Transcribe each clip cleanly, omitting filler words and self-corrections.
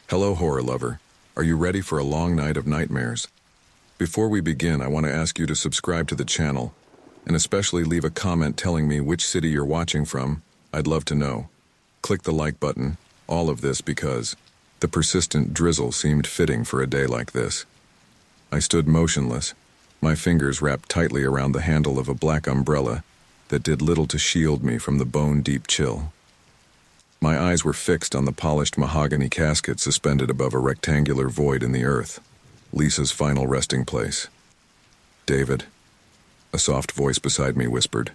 Hello, horror lover. Are you ready for a long night of nightmares? Before we begin, I want to ask you to subscribe to the channel, and especially leave a comment telling me which city you're watching from. I'd love to know. Click the like button, all of this because the persistent drizzle seemed fitting for a day like this. I stood motionless, my fingers wrapped tightly around the handle of a black umbrella that did little to shield me from the bone-deep chill. My eyes were fixed on the polished mahogany casket suspended above a rectangular void in the earth, Lisa's final resting place. "David," a soft voice beside me whispered.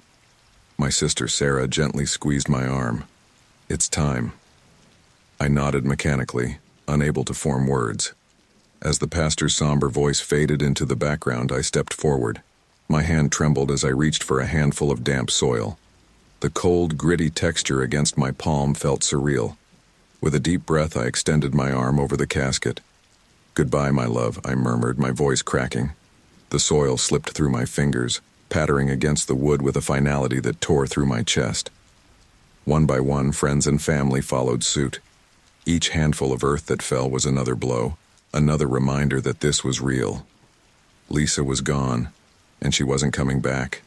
My sister Sarah gently squeezed my arm. "It's time." I nodded mechanically, unable to form words. As the pastor's somber voice faded into the background, I stepped forward. My hand trembled as I reached for a handful of damp soil. The cold, gritty texture against my palm felt surreal. With a deep breath, I extended my arm over the casket. "Goodbye, my love," I murmured, my voice cracking. The soil slipped through my fingers, pattering against the wood with a finality that tore through my chest. One by one, friends and family followed suit. Each handful of earth that fell was another blow, another reminder that this was real. Lisa was gone, and she wasn't coming back.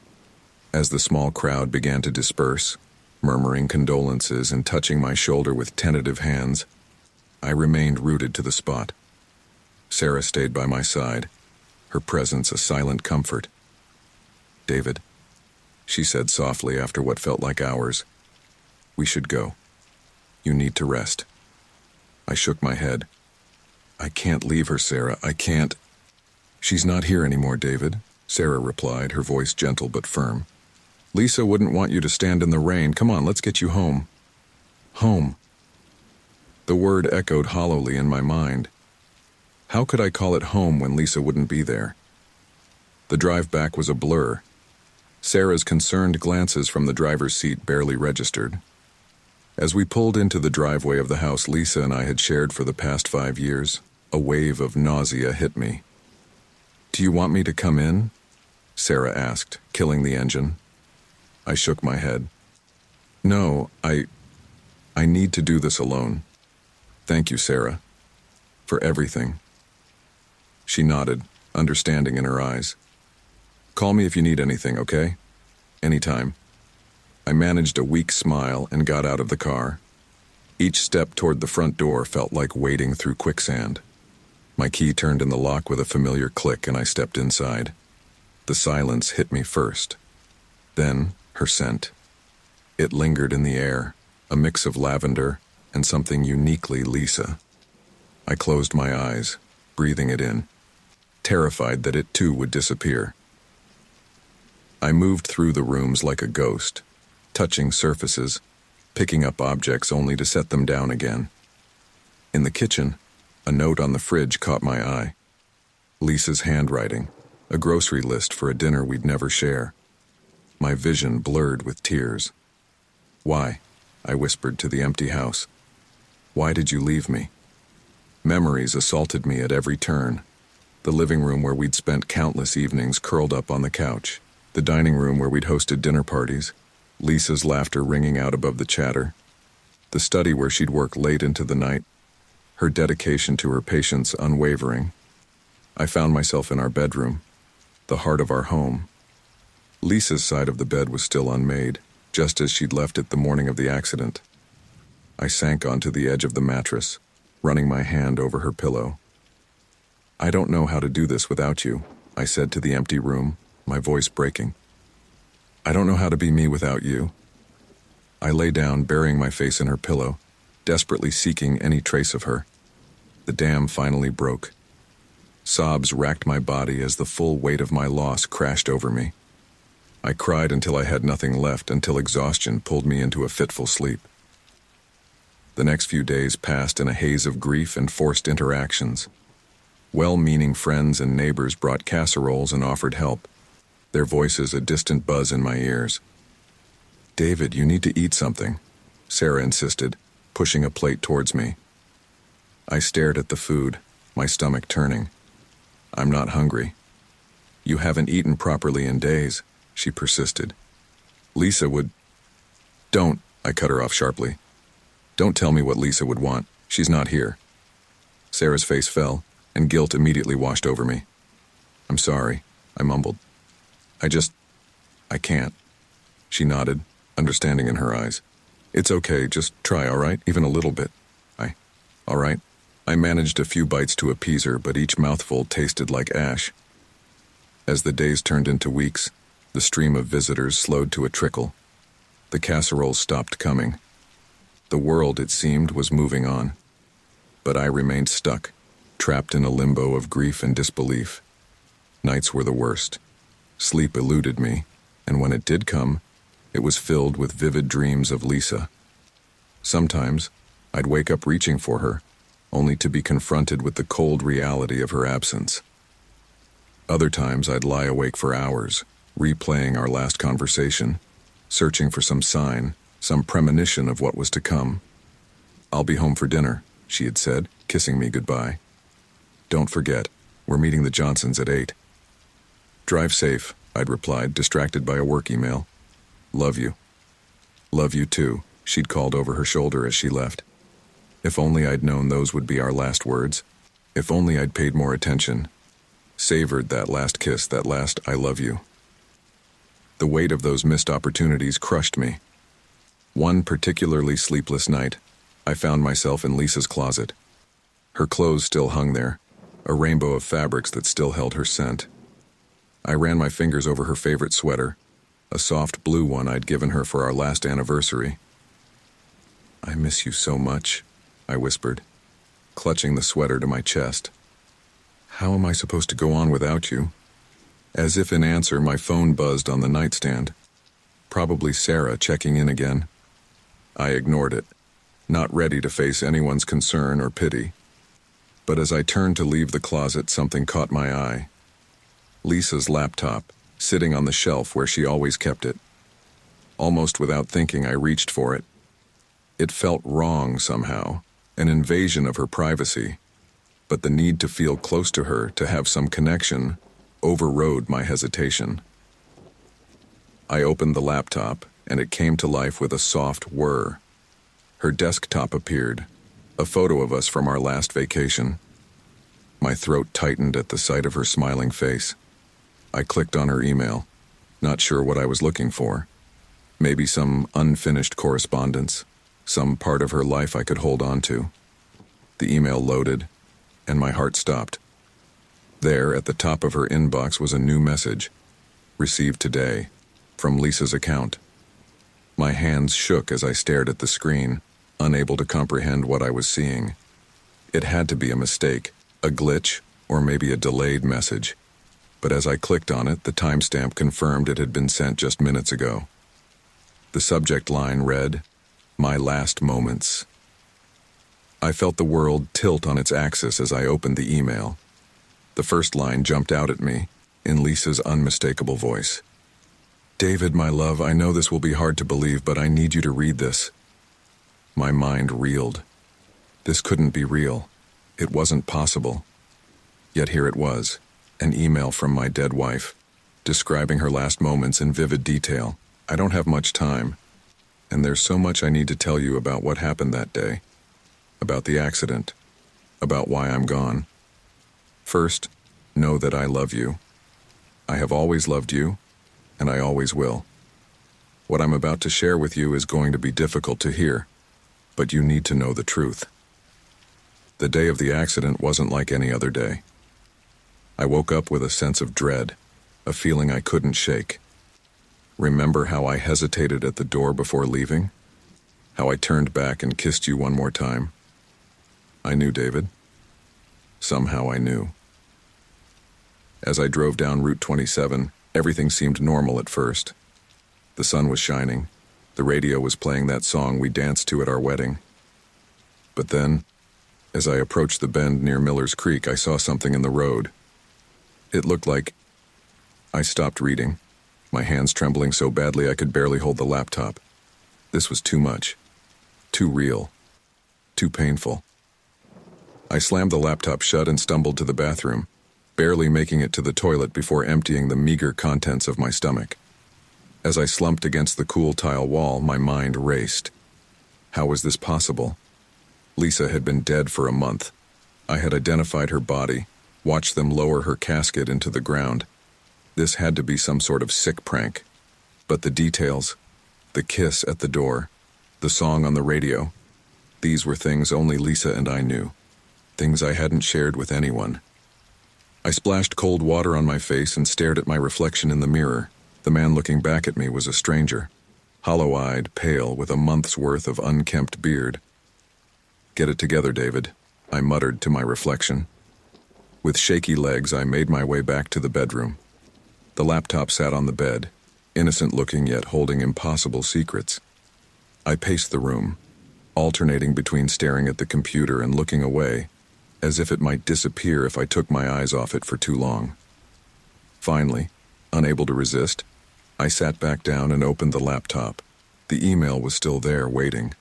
As the small crowd began to disperse, murmuring condolences and touching my shoulder with tentative hands, I remained rooted to the spot. Sarah stayed by my side, her presence a silent comfort. "David," she said softly after what felt like hours, "we should go. You need to rest." I shook my head. "I can't leave her, Sarah. I can't." "She's not here anymore, David," Sarah replied, her voice gentle but firm. "Lisa wouldn't want you to stand in the rain. Come on, let's get you home." Home. The word echoed hollowly in my mind. How could I call it home when Lisa wouldn't be there? The drive back was a blur. Sarah's concerned glances from the driver's seat barely registered. As we pulled into the driveway of the house Lisa and I had shared for the past 5 years, a wave of nausea hit me. "Do you want me to come in?" Sarah asked, killing the engine. I shook my head. "No, I need to do this alone. Thank you, Sarah, for everything." She nodded, understanding in her eyes. "Call me if you need anything, okay? Anytime." I managed a weak smile and got out of the car. Each step toward the front door felt like wading through quicksand. My key turned in the lock with a familiar click and I stepped inside. The silence hit me first. Then, her scent. It lingered in the air, a mix of lavender and something uniquely Lisa. I closed my eyes, breathing it in, terrified that it too would disappear. I moved through the rooms like a ghost, touching surfaces, picking up objects only to set them down again. In the kitchen, a note on the fridge caught my eye. Lisa's handwriting, a grocery list for a dinner we'd never share. My vision blurred with tears. "Why?" I whispered to the empty house. "Why did you leave me?" Memories assaulted me at every turn. The living room where we'd spent countless evenings curled up on the couch. The dining room where we'd hosted dinner parties. Lisa's laughter ringing out above the chatter. The study where she'd work late into the night. Her dedication to her patients unwavering. I found myself in our bedroom, the heart of our home. Lisa's side of the bed was still unmade, just as she'd left it the morning of the accident. I sank onto the edge of the mattress, running my hand over her pillow. "I don't know how to do this without you," I said to the empty room, my voice breaking. "I don't know how to be me without you." I lay down, burying my face in her pillow, desperately seeking any trace of her. The dam finally broke. Sobs racked my body as the full weight of my loss crashed over me. I cried until I had nothing left, until exhaustion pulled me into a fitful sleep. The next few days passed in a haze of grief and forced interactions. Well-meaning friends and neighbors brought casseroles and offered help, their voices a distant buzz in my ears. "David, you need to eat something," Sarah insisted, pushing a plate towards me. I stared at the food, my stomach turning. "I'm not hungry." "You haven't eaten properly in days," she persisted. "Lisa would—" "Don't," I cut her off sharply. "Don't tell me what Lisa would want. She's not here." Sarah's face fell, and guilt immediately washed over me. "I'm sorry," I mumbled. I can't." She nodded, understanding in her eyes. "It's okay, just try, all right? Even a little bit." All right." I managed a few bites to appease her, but each mouthful tasted like ash. As the days turned into weeks, the stream of visitors slowed to a trickle. The casseroles stopped coming. The world, it seemed, was moving on. But I remained stuck, trapped in a limbo of grief and disbelief. Nights were the worst. Sleep eluded me, and when it did come, it was filled with vivid dreams of Lisa. Sometimes, I'd wake up reaching for her, only to be confronted with the cold reality of her absence. Other times, I'd lie awake for hours, replaying our last conversation, searching for some sign, some premonition of what was to come. "I'll be home for dinner," she had said, kissing me goodbye. "Don't forget, we're meeting the Johnsons at 8. "Drive safe," I'd replied, distracted by a work email. "Love you." "Love you too," she'd called over her shoulder as she left. If only I'd known those would be our last words. If only I'd paid more attention. Savored that last kiss, that last "I love you." The weight of those missed opportunities crushed me. One particularly sleepless night, I found myself in Lisa's closet. Her clothes still hung there, a rainbow of fabrics that still held her scent. I ran my fingers over her favorite sweater, a soft blue one I'd given her for our last anniversary. "I miss you so much," I whispered, clutching the sweater to my chest. "How am I supposed to go on without you?" As if in answer, my phone buzzed on the nightstand. Probably Sarah checking in again. I ignored it, not ready to face anyone's concern or pity. But as I turned to leave the closet, something caught my eye. Lisa's laptop, sitting on the shelf where she always kept it. Almost without thinking, I reached for it. It felt wrong somehow, an invasion of her privacy, but the need to feel close to her, to have some connection, overrode my hesitation. I opened the laptop, and it came to life with a soft whir. Her desktop appeared, a photo of us from our last vacation. My throat tightened at the sight of her smiling face. I clicked on her email, not sure what I was looking for. Maybe some unfinished correspondence, some part of her life I could hold on to. The email loaded, and my heart stopped. There, at the top of her inbox, was a new message. "Received today," from Lisa's account. My hands shook as I stared at the screen, unable to comprehend what I was seeing. It had to be a mistake, a glitch, or maybe a delayed message. But as I clicked on it, the timestamp confirmed it had been sent just minutes ago. The subject line read, "My last moments." I felt the world tilt on its axis as I opened the email. The first line jumped out at me, in Lisa's unmistakable voice. "David, my love, I know this will be hard to believe, but I need you to read this." My mind reeled. This couldn't be real. It wasn't possible. Yet here it was, an email from my dead wife, describing her last moments in vivid detail. I don't have much time, and there's so much I need to tell you about what happened that day, about the accident, about why I'm gone. First, know that I love you. I have always loved you, and I always will. What I'm about to share with you is going to be difficult to hear, but you need to know the truth. The day of the accident wasn't like any other day. I woke up with a sense of dread, a feeling I couldn't shake. Remember how I hesitated at the door before leaving? How I turned back and kissed you one more time? I knew, David. Somehow I knew. As I drove down Route 27, everything seemed normal at first. The sun was shining. The radio was playing that song we danced to at our wedding. But then, as I approached the bend near Miller's Creek, I saw something in the road. It looked like... I stopped reading, my hands trembling so badly I could barely hold the laptop. This was too much. Too real. Too painful. I slammed the laptop shut and stumbled to the bathroom, barely making it to the toilet before emptying the meager contents of my stomach. As I slumped against the cool tile wall, my mind raced. How was this possible? Lisa had been dead for a month. I had identified her body, watched them lower her casket into the ground. This had to be some sort of sick prank. But the details, the kiss at the door, the song on the radio, these were things only Lisa and I knew. Things I hadn't shared with anyone. I splashed cold water on my face and stared at my reflection in the mirror. The man looking back at me was a stranger. Hollow-eyed, pale, with a month's worth of unkempt beard. "Get it together, David," I muttered to my reflection. With shaky legs, I made my way back to the bedroom. The laptop sat on the bed, innocent-looking yet holding impossible secrets. I paced the room, alternating between staring at the computer and looking away, as if it might disappear if I took my eyes off it for too long. Finally, unable to resist, I sat back down and opened the laptop. The email was still there, waiting.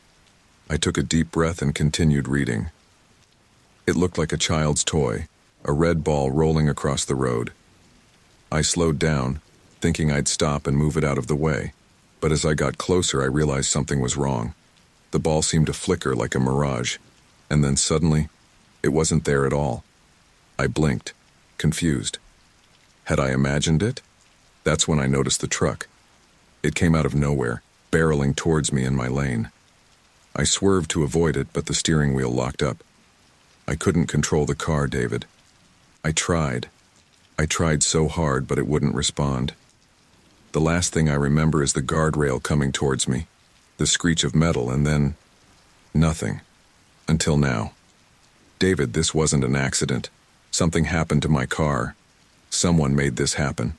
I took a deep breath and continued reading. It looked like a child's toy, a red ball rolling across the road. I slowed down, thinking I'd stop and move it out of the way, but as I got closer I realized something was wrong. The ball seemed to flicker like a mirage, and then suddenly, it wasn't there at all. I blinked, confused. Had I imagined it? That's when I noticed the truck. It came out of nowhere, barreling towards me in my lane. I swerved to avoid it, but the steering wheel locked up. I couldn't control the car, David. I tried. I tried so hard, but it wouldn't respond. The last thing I remember is the guardrail coming towards me, the screech of metal, and then nothing. Until now. David, this wasn't an accident. Something happened to my car. Someone made this happen.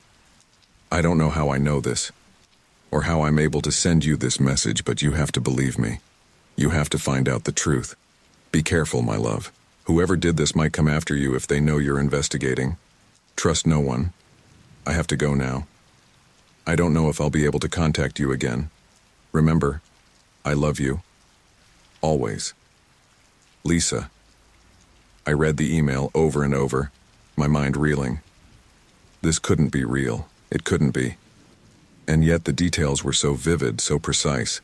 I don't know how I know this, or how I'm able to send you this message, but you have to believe me. You have to find out the truth. Be careful, my love. Whoever did this might come after you if they know you're investigating. Trust no one. I have to go now. I don't know if I'll be able to contact you again. Remember, I love you. Always. Lisa. I read the email over and over, my mind reeling. This couldn't be real. It couldn't be. And yet the details were so vivid, so precise.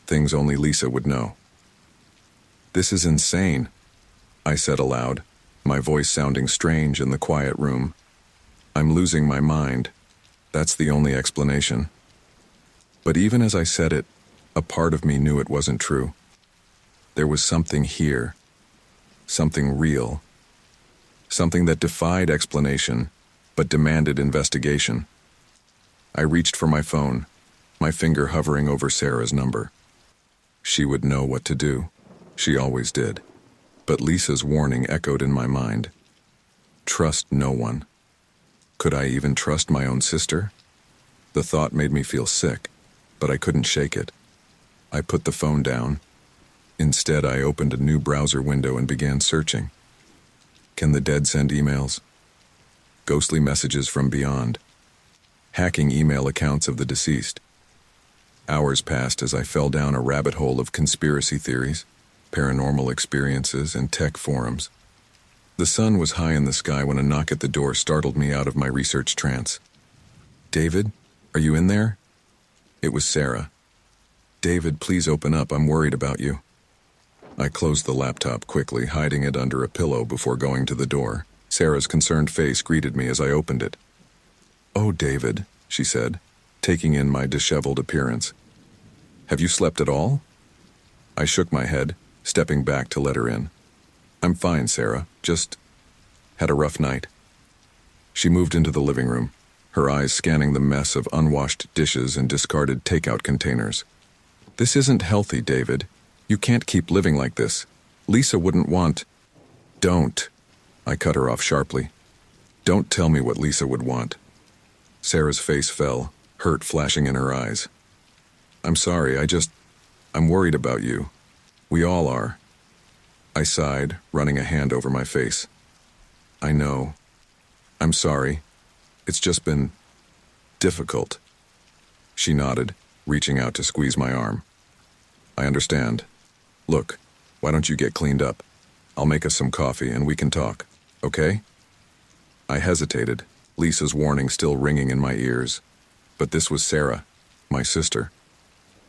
Things only Lisa would know. "This is insane," I said aloud, my voice sounding strange in the quiet room. "I'm losing my mind. That's the only explanation." But even as I said it, a part of me knew it wasn't true. There was something here. Something real. Something that defied explanation, but demanded investigation. I reached for my phone, my finger hovering over Sarah's number. She would know what to do. She always did. But Lisa's warning echoed in my mind. Trust no one. Could I even trust my own sister? The thought made me feel sick, but I couldn't shake it. I put the phone down. Instead, I opened a new browser window and began searching. Can the dead send emails? Ghostly messages from beyond. Hacking email accounts of the deceased. Hours passed as I fell down a rabbit hole of conspiracy theories, paranormal experiences, and tech forums. The sun was high in the sky when a knock at the door startled me out of my research trance. "David, are you in there?" It was Sarah. "David, please open up. I'm worried about you." I closed the laptop quickly, hiding it under a pillow before going to the door. Sarah's concerned face greeted me as I opened it. "Oh, David," she said, taking in my disheveled appearance. "Have you slept at all?" I shook my head, stepping back to let her in. "I'm fine, Sarah. Just had a rough night." She moved into the living room, her eyes scanning the mess of unwashed dishes and discarded takeout containers. "This isn't healthy, David. You can't keep living like this. Lisa wouldn't want—" "Don't," I cut her off sharply. "Don't tell me what Lisa would want." Sarah's face fell, hurt flashing in her eyes. "I'm sorry, I'm worried about you. We all are." I sighed, running a hand over my face. "I know. I'm sorry. It's just been difficult." She nodded, reaching out to squeeze my arm. "I understand. Look, why don't you get cleaned up? I'll make us some coffee and we can talk, okay?" I hesitated, Lisa's warning still ringing in my ears. But this was Sarah, my sister.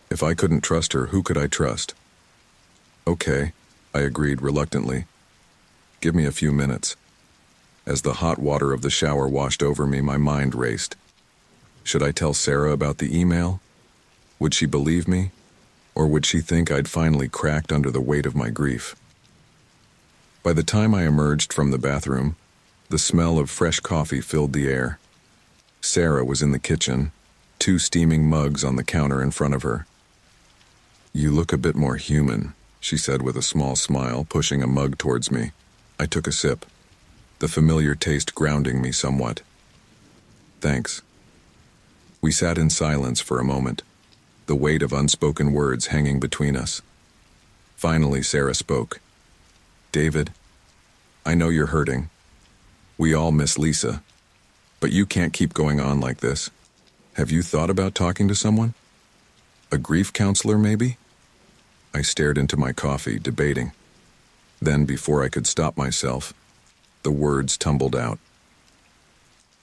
If I couldn't trust her, who could I trust? "Okay," I agreed reluctantly. Give me a few minutes. As the hot water of the shower washed over me, my mind raced. Should I tell Sarah about the email? Would she believe me? Or would she think I'd finally cracked under the weight of my grief? By the time I emerged from the bathroom, the smell of fresh coffee filled the air. Sarah was in the kitchen, 2 steaming mugs on the counter in front of her. "You look a bit more human," she said with a small smile, pushing a mug towards me. I took a sip, the familiar taste grounding me somewhat. "Thanks." We sat in silence for a moment, the weight of unspoken words hanging between us. Finally, Sarah spoke. "David, I know you're hurting. We all miss Lisa. But you can't keep going on like this. Have you thought about talking to someone? A grief counselor, maybe?" I stared into my coffee, debating. Then, before I could stop myself, the words tumbled out.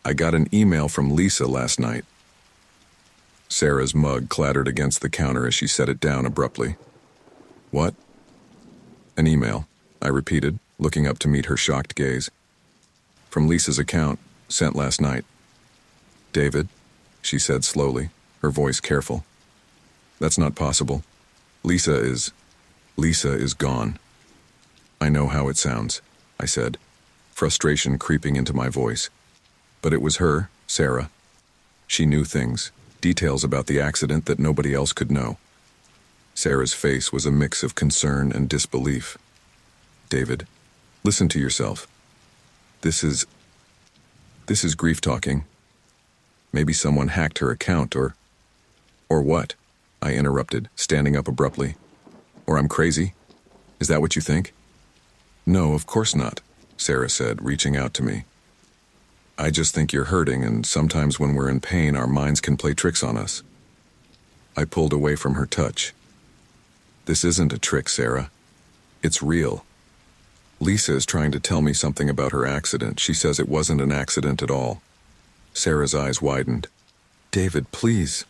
"I got an email from Lisa last night." Sarah's mug clattered against the counter as she set it down abruptly. "What?" "An email," I repeated, looking up to meet her shocked gaze. "From Lisa's account, sent last night." "David," she said slowly, her voice careful. "That's not possible. Lisa is gone." "I know how it sounds," I said, frustration creeping into my voice. But it was her, Sarah. She knew things, details about the accident that nobody else could know. Sarah's face was a mix of concern and disbelief. "David, listen to yourself. This is grief talking. Maybe someone hacked her account or what?" I interrupted, standing up abruptly. "Or I'm crazy? Is that what you think?" "No, of course not," Sarah said, reaching out to me. "I just think you're hurting, and sometimes when we're in pain, our minds can play tricks on us." I pulled away from her touch. "This isn't a trick, Sarah. It's real. Lisa is trying to tell me something about her accident. She says it wasn't an accident at all." Sarah's eyes widened. "David, please.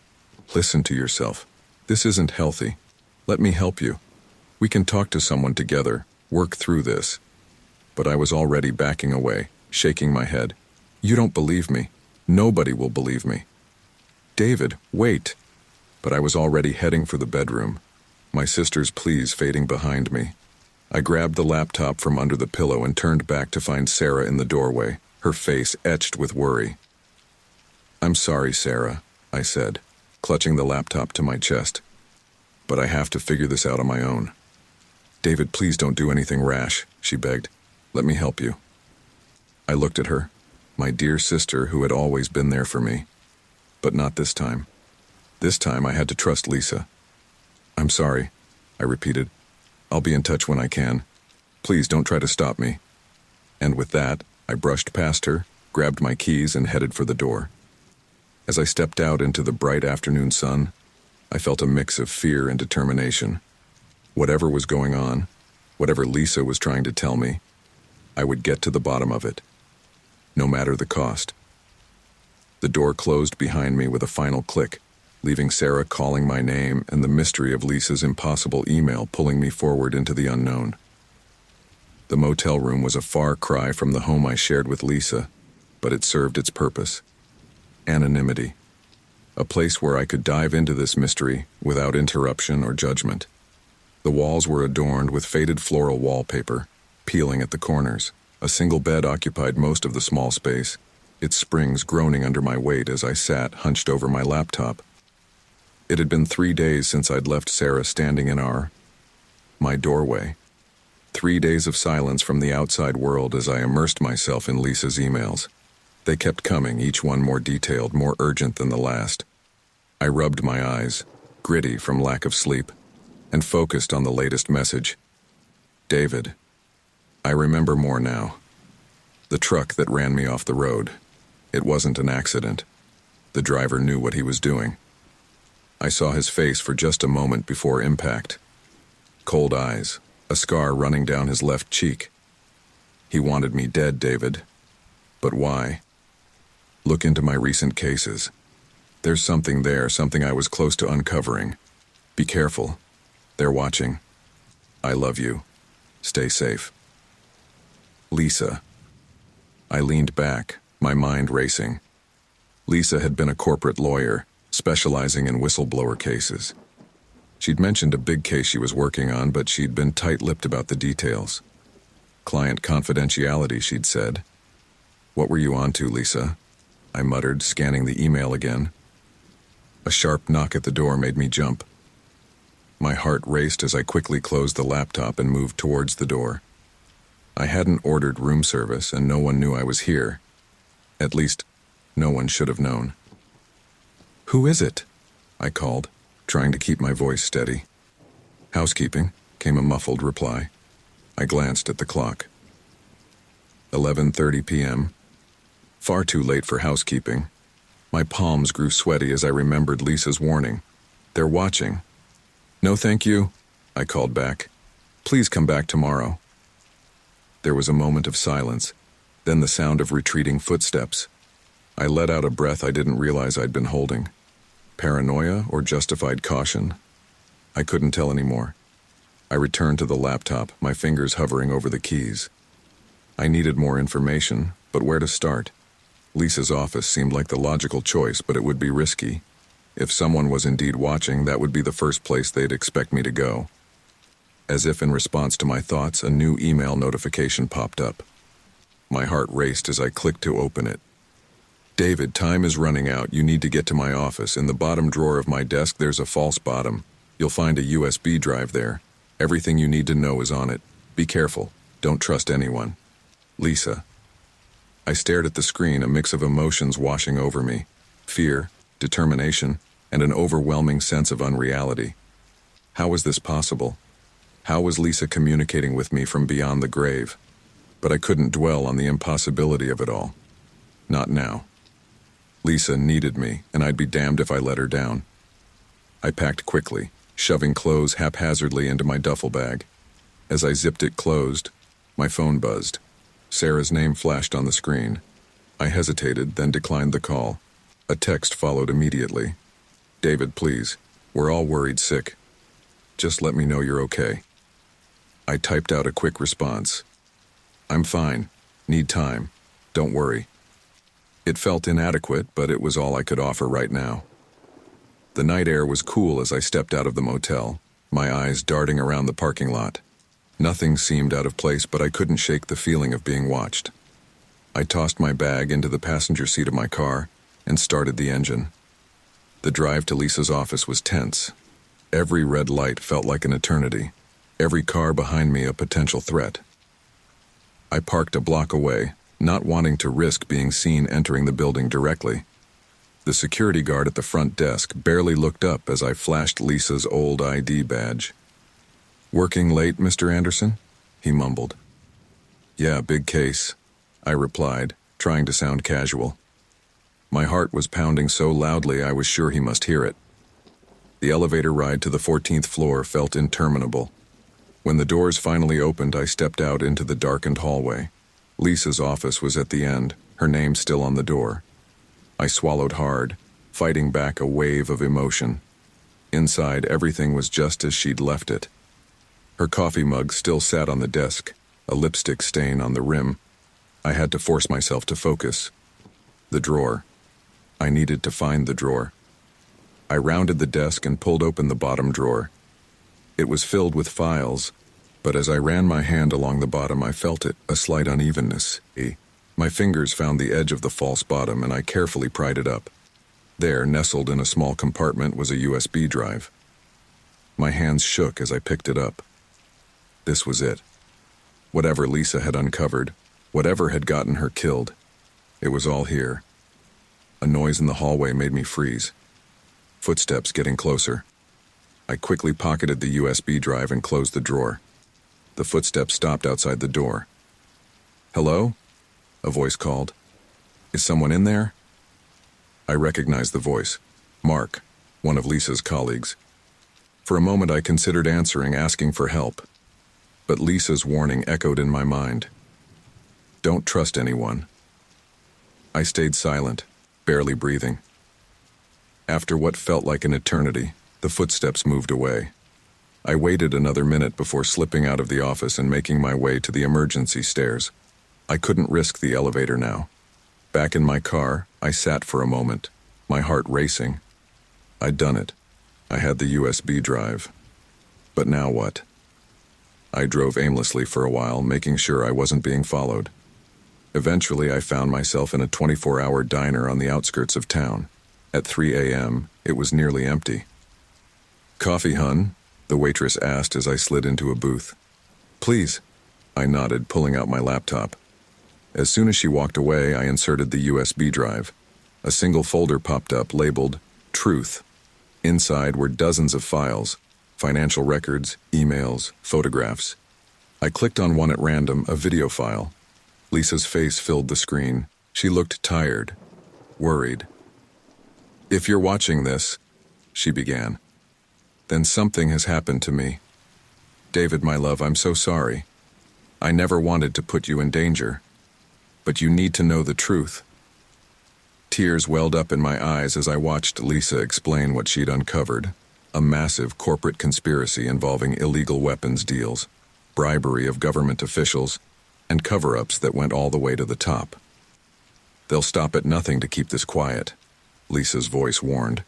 Listen to yourself. This isn't healthy. Let me help you. We can talk to someone together, work through this." But I was already backing away, shaking my head. "You don't believe me. Nobody will believe me." "David, wait." But I was already heading for the bedroom, my sister's pleas fading behind me. I grabbed the laptop from under the pillow and turned back to find Sarah in the doorway, her face etched with worry. "I'm sorry, Sarah," I said, clutching the laptop to my chest. "But I have to figure this out on my own." "David, please don't do anything rash," she begged. "Let me help you." I looked at her, my dear sister who had always been there for me. But not this time. This time I had to trust Lisa. "I'm sorry," I repeated. "I'll be in touch when I can. Please don't try to stop me." And with that, I brushed past her, grabbed my keys, and headed for the door. As I stepped out into the bright afternoon sun, I felt a mix of fear and determination. Whatever was going on, whatever Lisa was trying to tell me, I would get to the bottom of it, no matter the cost. The door closed behind me with a final click, leaving Sarah calling my name and the mystery of Lisa's impossible email pulling me forward into the unknown. The motel room was a far cry from the home I shared with Lisa, but it served its purpose. Anonymity. A place where I could dive into this mystery without interruption or judgment. The walls were adorned with faded floral wallpaper, peeling at the corners. A single bed occupied most of the small space, its springs groaning under my weight as I sat hunched over my laptop. It had been 3 days since I'd left Sarah standing in my doorway. 3 days of silence from the outside world as I immersed myself in Lisa's emails. They kept coming, each one more detailed, more urgent than the last. I rubbed my eyes, gritty from lack of sleep, and focused on the latest message. "David, I remember more now. The truck that ran me off the road. It wasn't an accident. The driver knew what he was doing. I saw his face for just a moment before impact. Cold eyes, a scar running down his left cheek. He wanted me dead, David. But why? Look into my recent cases. There's something there, something I was close to uncovering. Be careful. They're watching. I love you. Stay safe." Lisa. I leaned back, my mind racing. Lisa had been a corporate lawyer, specializing in whistleblower cases. She'd mentioned a big case she was working on, but she'd been tight-lipped about the details. Client confidentiality, she'd said. "What were you on to, Lisa?" I muttered, scanning the email again. A sharp knock at the door made me jump. My heart raced as I quickly closed the laptop and moved towards the door. I hadn't ordered room service, and no one knew I was here. At least, no one should have known. "Who is it?" I called, trying to keep my voice steady. "Housekeeping," came a muffled reply. I glanced at the clock. 11:30 p.m. Far too late for housekeeping. My palms grew sweaty as I remembered Lisa's warning. "They're watching." "No, thank you," I called back. "Please come back tomorrow." There was a moment of silence, then the sound of retreating footsteps. I let out a breath I didn't realize I'd been holding. Paranoia or justified caution? I couldn't tell anymore. I returned to the laptop, my fingers hovering over the keys. I needed more information, but where to start? Lisa's office seemed like the logical choice, but it would be risky. If someone was indeed watching, that would be the first place they'd expect me to go. As if in response to my thoughts, a new email notification popped up. My heart raced as I clicked to open it. "David, time is running out. You need to get to my office. In the bottom drawer of my desk, there's a false bottom. You'll find a USB drive there. Everything you need to know is on it. Be careful. Don't trust anyone. Lisa." I stared at the screen, a mix of emotions washing over me. Fear, determination, and an overwhelming sense of unreality. How was this possible? How was Lisa communicating with me from beyond the grave? But I couldn't dwell on the impossibility of it all. Not now. Lisa needed me, and I'd be damned if I let her down. I packed quickly, shoving clothes haphazardly into my duffel bag. As I zipped it closed, my phone buzzed. Sarah's name flashed on the screen. I hesitated, then declined the call. A text followed immediately. "David, please. We're all worried sick. Just let me know you're okay." I typed out a quick response. "I'm fine. Need time. Don't worry." It felt inadequate, but it was all I could offer right now. The night air was cool as I stepped out of the motel, my eyes darting around the parking lot. Nothing seemed out of place, but I couldn't shake the feeling of being watched. I tossed my bag into the passenger seat of my car and started the engine. The drive to Lisa's office was tense. Every red light felt like an eternity. Every car behind me a potential threat. I parked a block away, not wanting to risk being seen entering the building directly. The security guard at the front desk barely looked up as I flashed Lisa's old ID badge. "Working late, Mr. Anderson?" he mumbled. "Yeah, big case," I replied, trying to sound casual. My heart was pounding so loudly I was sure he must hear it. The elevator ride to the 14th floor felt interminable. When the doors finally opened, I stepped out into the darkened hallway. Lisa's office was at the end, her name still on the door. I swallowed hard, fighting back a wave of emotion. Inside, everything was just as she'd left it. Her coffee mug still sat on the desk, a lipstick stain on the rim. I had to force myself to focus. The drawer. I needed to find the drawer. I rounded the desk and pulled open the bottom drawer. It was filled with files, but as I ran my hand along the bottom, I felt it, a slight unevenness. My fingers found the edge of the false bottom, and I carefully pried it up. There, nestled in a small compartment, was a USB drive. My hands shook as I picked it up. This was it. Whatever Lisa had uncovered, whatever had gotten her killed, it was all here. A noise in the hallway made me freeze. Footsteps getting closer. I quickly pocketed the USB drive and closed the drawer. The footsteps stopped outside the door. "Hello?" a voice called. "Is someone in there?" I recognized the voice. Mark, one of Lisa's colleagues. For a moment I considered answering, asking for help. But Lisa's warning echoed in my mind. Don't trust anyone. I stayed silent, barely breathing. After what felt like an eternity, the footsteps moved away. I waited another minute before slipping out of the office and making my way to the emergency stairs. I couldn't risk the elevator now. Back in my car, I sat for a moment, my heart racing. I'd done it. I had the USB drive. But now what? I drove aimlessly for a while, making sure I wasn't being followed. Eventually, I found myself in a 24-hour diner on the outskirts of town. At 3 a.m., it was nearly empty. "Coffee, hun?" the waitress asked as I slid into a booth. "Please," I nodded, pulling out my laptop. As soon as she walked away, I inserted the USB drive. A single folder popped up labeled Truth. Inside were dozens of files, financial records, emails, photographs. I clicked on one at random, a video file. Lisa's face filled the screen. She looked tired, worried. "If you're watching this," she began, "then something has happened to me. David, my love, I'm so sorry. I never wanted to put you in danger. But you need to know the truth." Tears welled up in my eyes as I watched Lisa explain what she'd uncovered. A massive corporate conspiracy involving illegal weapons deals, bribery of government officials, and cover-ups that went all the way to the top. "They'll stop at nothing to keep this quiet," Lisa's voice warned.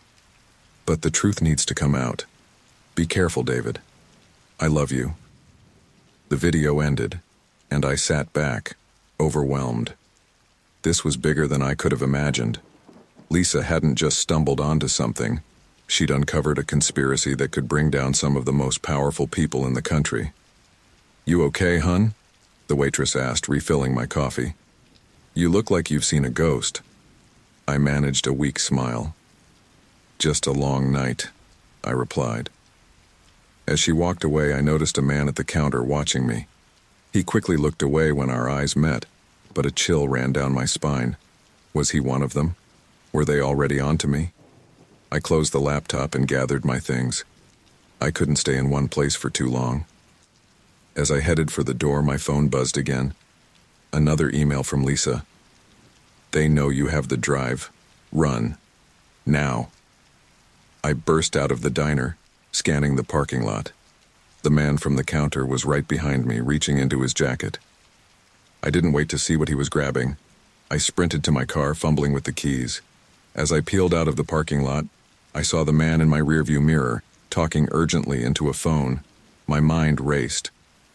"But the truth needs to come out. Be careful, David. I love you." The video ended, and I sat back, overwhelmed. This was bigger than I could have imagined. Lisa hadn't just stumbled onto something. She'd uncovered a conspiracy that could bring down some of the most powerful people in the country. "You okay, hun?" the waitress asked, refilling my coffee. "You look like you've seen a ghost." I managed a weak smile. "Just a long night," I replied. As she walked away, I noticed a man at the counter watching me. He quickly looked away when our eyes met, but a chill ran down my spine. Was he one of them? Were they already onto me? I closed the laptop and gathered my things. I couldn't stay in one place for too long. As I headed for the door, my phone buzzed again. Another email from Lisa. "They know you have the drive. Run. Now." I burst out of the diner, scanning the parking lot. The man from the counter was right behind me, reaching into his jacket. I didn't wait to see what he was grabbing. I sprinted to my car, fumbling with the keys. As I peeled out of the parking lot, I saw the man in my rearview mirror, talking urgently into a phone. My mind raced.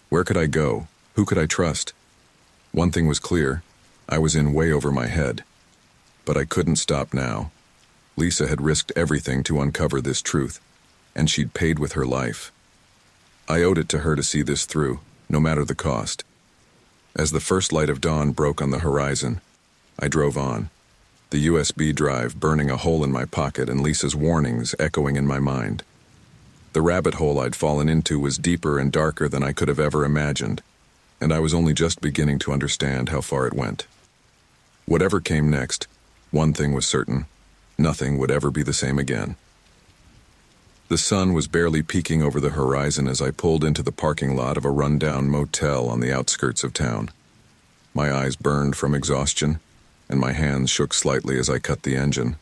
Where could I go? Who could I trust? One thing was clear. I was in way over my head. But I couldn't stop now. Lisa had risked everything to uncover this truth, and she'd paid with her life. I owed it to her to see this through, no matter the cost. As the first light of dawn broke on the horizon, I drove on, the USB drive burning a hole in my pocket and Lisa's warnings echoing in my mind. The rabbit hole I'd fallen into was deeper and darker than I could have ever imagined, and I was only just beginning to understand how far it went. Whatever came next, one thing was certain: nothing would ever be the same again. The sun was barely peeking over the horizon as I pulled into the parking lot of a rundown motel on the outskirts of town. My eyes burned from exhaustion, and my hands shook slightly as I cut the engine.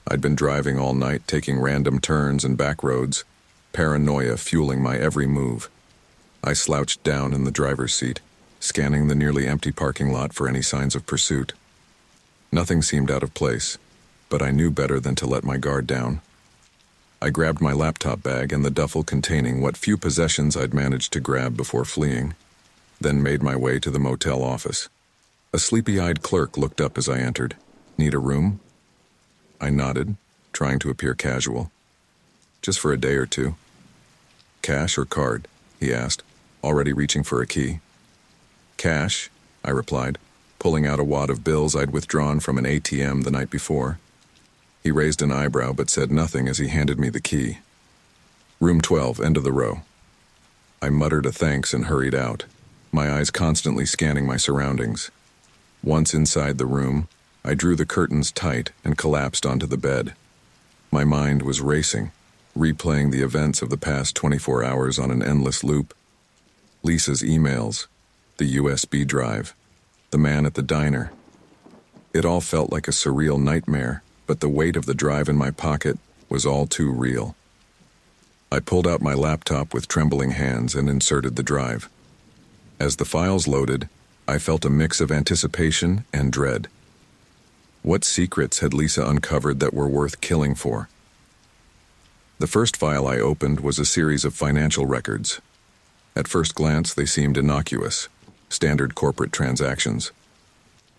I'd been driving all night, taking random turns and back roads, paranoia fueling my every move. I slouched down in the driver's seat, scanning the nearly empty parking lot for any signs of pursuit. Nothing seemed out of place, but I knew better than to let my guard down. I grabbed my laptop bag and the duffel containing what few possessions I'd managed to grab before fleeing, then made my way to the motel office. A sleepy-eyed clerk looked up as I entered. "Need a room?" I nodded, trying to appear casual. "Just for a day or two." "Cash or card?" he asked, already reaching for a key. "Cash," I replied, pulling out a wad of bills I'd withdrawn from an ATM the night before. He raised an eyebrow but said nothing as he handed me the key. "Room 12, end of the row." I muttered a thanks and hurried out, my eyes constantly scanning my surroundings. Once inside the room, I drew the curtains tight and collapsed onto the bed. My mind was racing, replaying the events of the past 24 hours on an endless loop. Lisa's emails, the USB drive, the man at the diner. It all felt like a surreal nightmare, but the weight of the drive in my pocket was all too real. I pulled out my laptop with trembling hands and inserted the drive. As the files loaded, I felt a mix of anticipation and dread. What secrets had Lisa uncovered that were worth killing for? The first file I opened was a series of financial records. At first glance, they seemed innocuous, standard corporate transactions.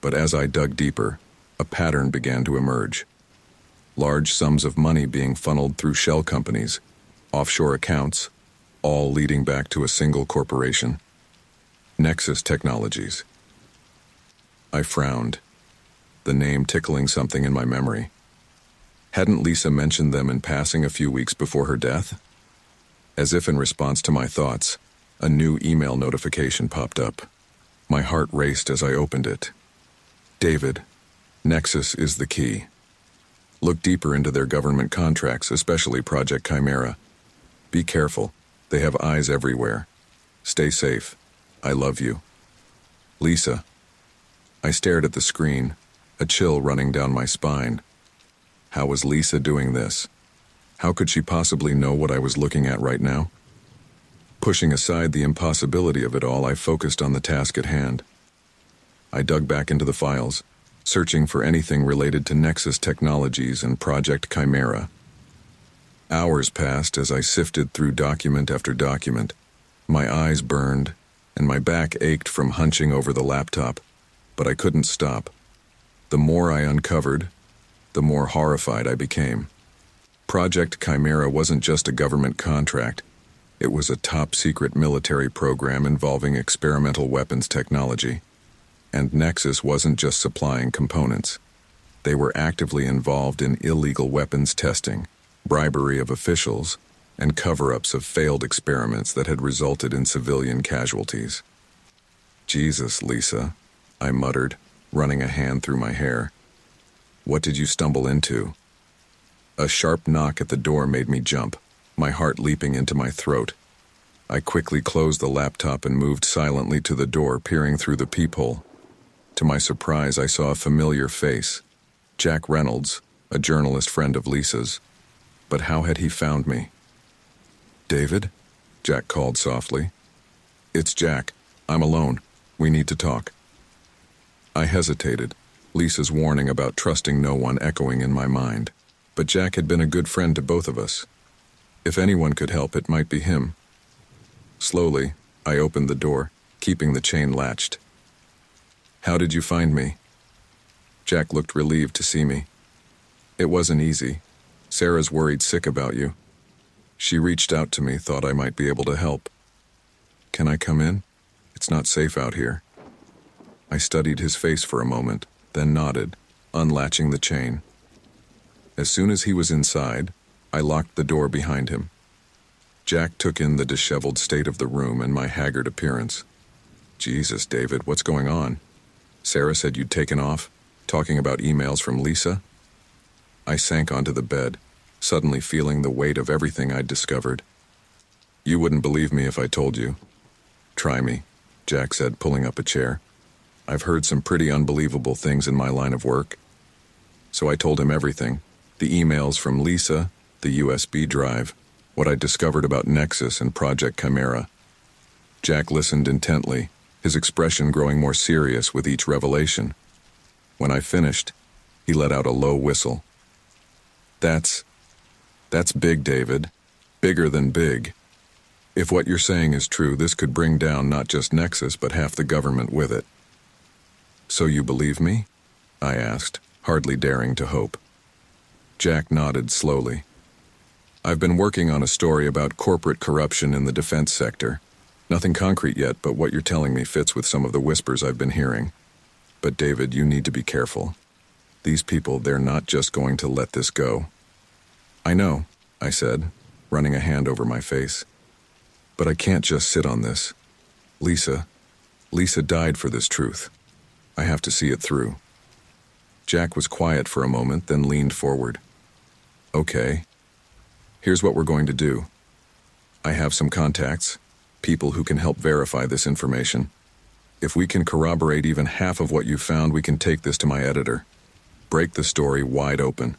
But as I dug deeper, a pattern began to emerge. Large sums of money being funneled through shell companies, offshore accounts, all leading back to a single corporation. Nexus Technologies. I frowned, the name tickling something in my memory. Hadn't Lisa mentioned them in passing a few weeks before her death? As if in response to my thoughts, a new email notification popped up. My heart raced as I opened it. David, Nexus is the key. Look deeper into their government contracts, especially Project Chimera. Be careful. They have eyes everywhere. Stay safe. I love you. Lisa. I stared at the screen, a chill running down my spine. How was Lisa doing this? How could she possibly know what I was looking at right now? Pushing aside the impossibility of it all, I focused on the task at hand. I dug back into the files, searching for anything related to Nexus Technologies and Project Chimera. Hours passed as I sifted through document after document. My eyes burned, and my back ached from hunching over the laptop, but I couldn't stop. The more I uncovered, the more horrified I became. Project Chimera wasn't just a government contract. It was a top-secret military program involving experimental weapons technology. And Nexus wasn't just supplying components. They were actively involved in illegal weapons testing, bribery of officials, and cover-ups of failed experiments that had resulted in civilian casualties. Jesus, Lisa, I muttered, running a hand through my hair. What did you stumble into? A sharp knock at the door made me jump, my heart leaping into my throat. I quickly closed the laptop and moved silently to the door, peering through the peephole. To my surprise, I saw a familiar face. Jack Reynolds, a journalist friend of Lisa's. But how had he found me? David? Jack called softly. It's Jack. I'm alone. We need to talk. I hesitated, Lisa's warning about trusting no one echoing in my mind. But Jack had been a good friend to both of us. If anyone could help, it might be him. Slowly, I opened the door, keeping the chain latched. How did you find me? Jack looked relieved to see me. It wasn't easy. Sarah's worried sick about you. She reached out to me, thought I might be able to help. Can I come in? It's not safe out here. I studied his face for a moment, then nodded, unlatching the chain. As soon as he was inside, I locked the door behind him. Jack took in the disheveled state of the room and my haggard appearance. Jesus, David, what's going on? Sarah said you'd taken off, talking about emails from Lisa? I sank onto the bed, suddenly feeling the weight of everything I'd discovered. You wouldn't believe me if I told you. Try me, Jack said, pulling up a chair. I've heard some pretty unbelievable things in my line of work. So I told him everything. The emails from Lisa, the USB drive, what I discovered about Nexus and Project Chimera. Jack listened intently, his expression growing more serious with each revelation. When I finished, he let out a low whistle. That's big, David. Bigger than big. If what you're saying is true, this could bring down not just Nexus, but half the government with it. So you believe me? I asked, hardly daring to hope. Jack nodded slowly. I've been working on a story about corporate corruption in the defense sector. Nothing concrete yet, but what you're telling me fits with some of the whispers I've been hearing. But David, you need to be careful. These people, they're not just going to let this go. I know, I said, running a hand over my face. But I can't just sit on this. Lisa died for this truth. I have to see it through. Jack was quiet for a moment, then leaned forward. Okay. Here's what we're going to do. I have some contacts, people who can help verify this information. If we can corroborate even half of what you found, we can take this to my editor. Break the story wide open.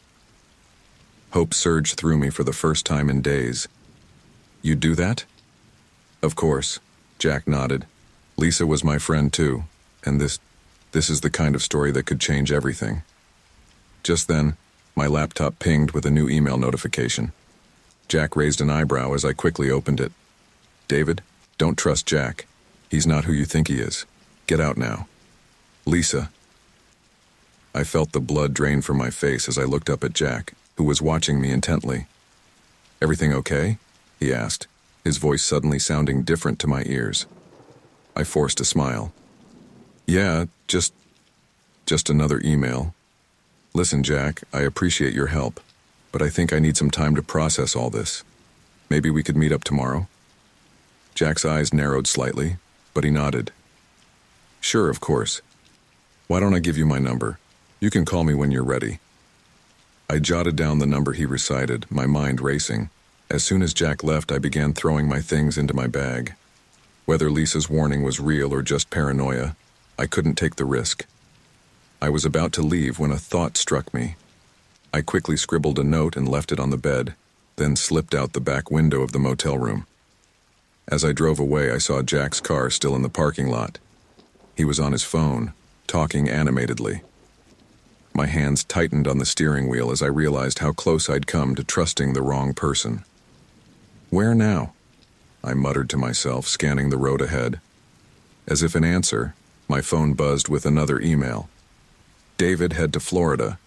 Hope surged through me for the first time in days. You'd do that? Of course, Jack nodded. Lisa was my friend too. And this is the kind of story that could change everything. Just then, my laptop pinged with a new email notification. Jack raised an eyebrow as I quickly opened it. David, don't trust Jack. He's not who you think he is. Get out now. Lisa. I felt the blood drain from my face as I looked up at Jack, who was watching me intently. Everything okay? He asked, his voice suddenly sounding different to my ears. I forced a smile. Yeah, just another email. Listen, Jack, I appreciate your help, but I think I need some time to process all this. Maybe we could meet up tomorrow? Jack's eyes narrowed slightly, but he nodded. Sure, of course. Why don't I give you my number? You can call me when you're ready. I jotted down the number he recited, my mind racing. As soon as Jack left, I began throwing my things into my bag. Whether Lisa's warning was real or just paranoia, I couldn't take the risk. I was about to leave when a thought struck me. I quickly scribbled a note and left it on the bed, then slipped out the back window of the motel room. As I drove away, I saw Jack's car still in the parking lot. He was on his phone, talking animatedly. My hands tightened on the steering wheel as I realized how close I'd come to trusting the wrong person. Where now? I muttered to myself, scanning the road ahead. As if in answer, my phone buzzed with another email. David, head to Florida.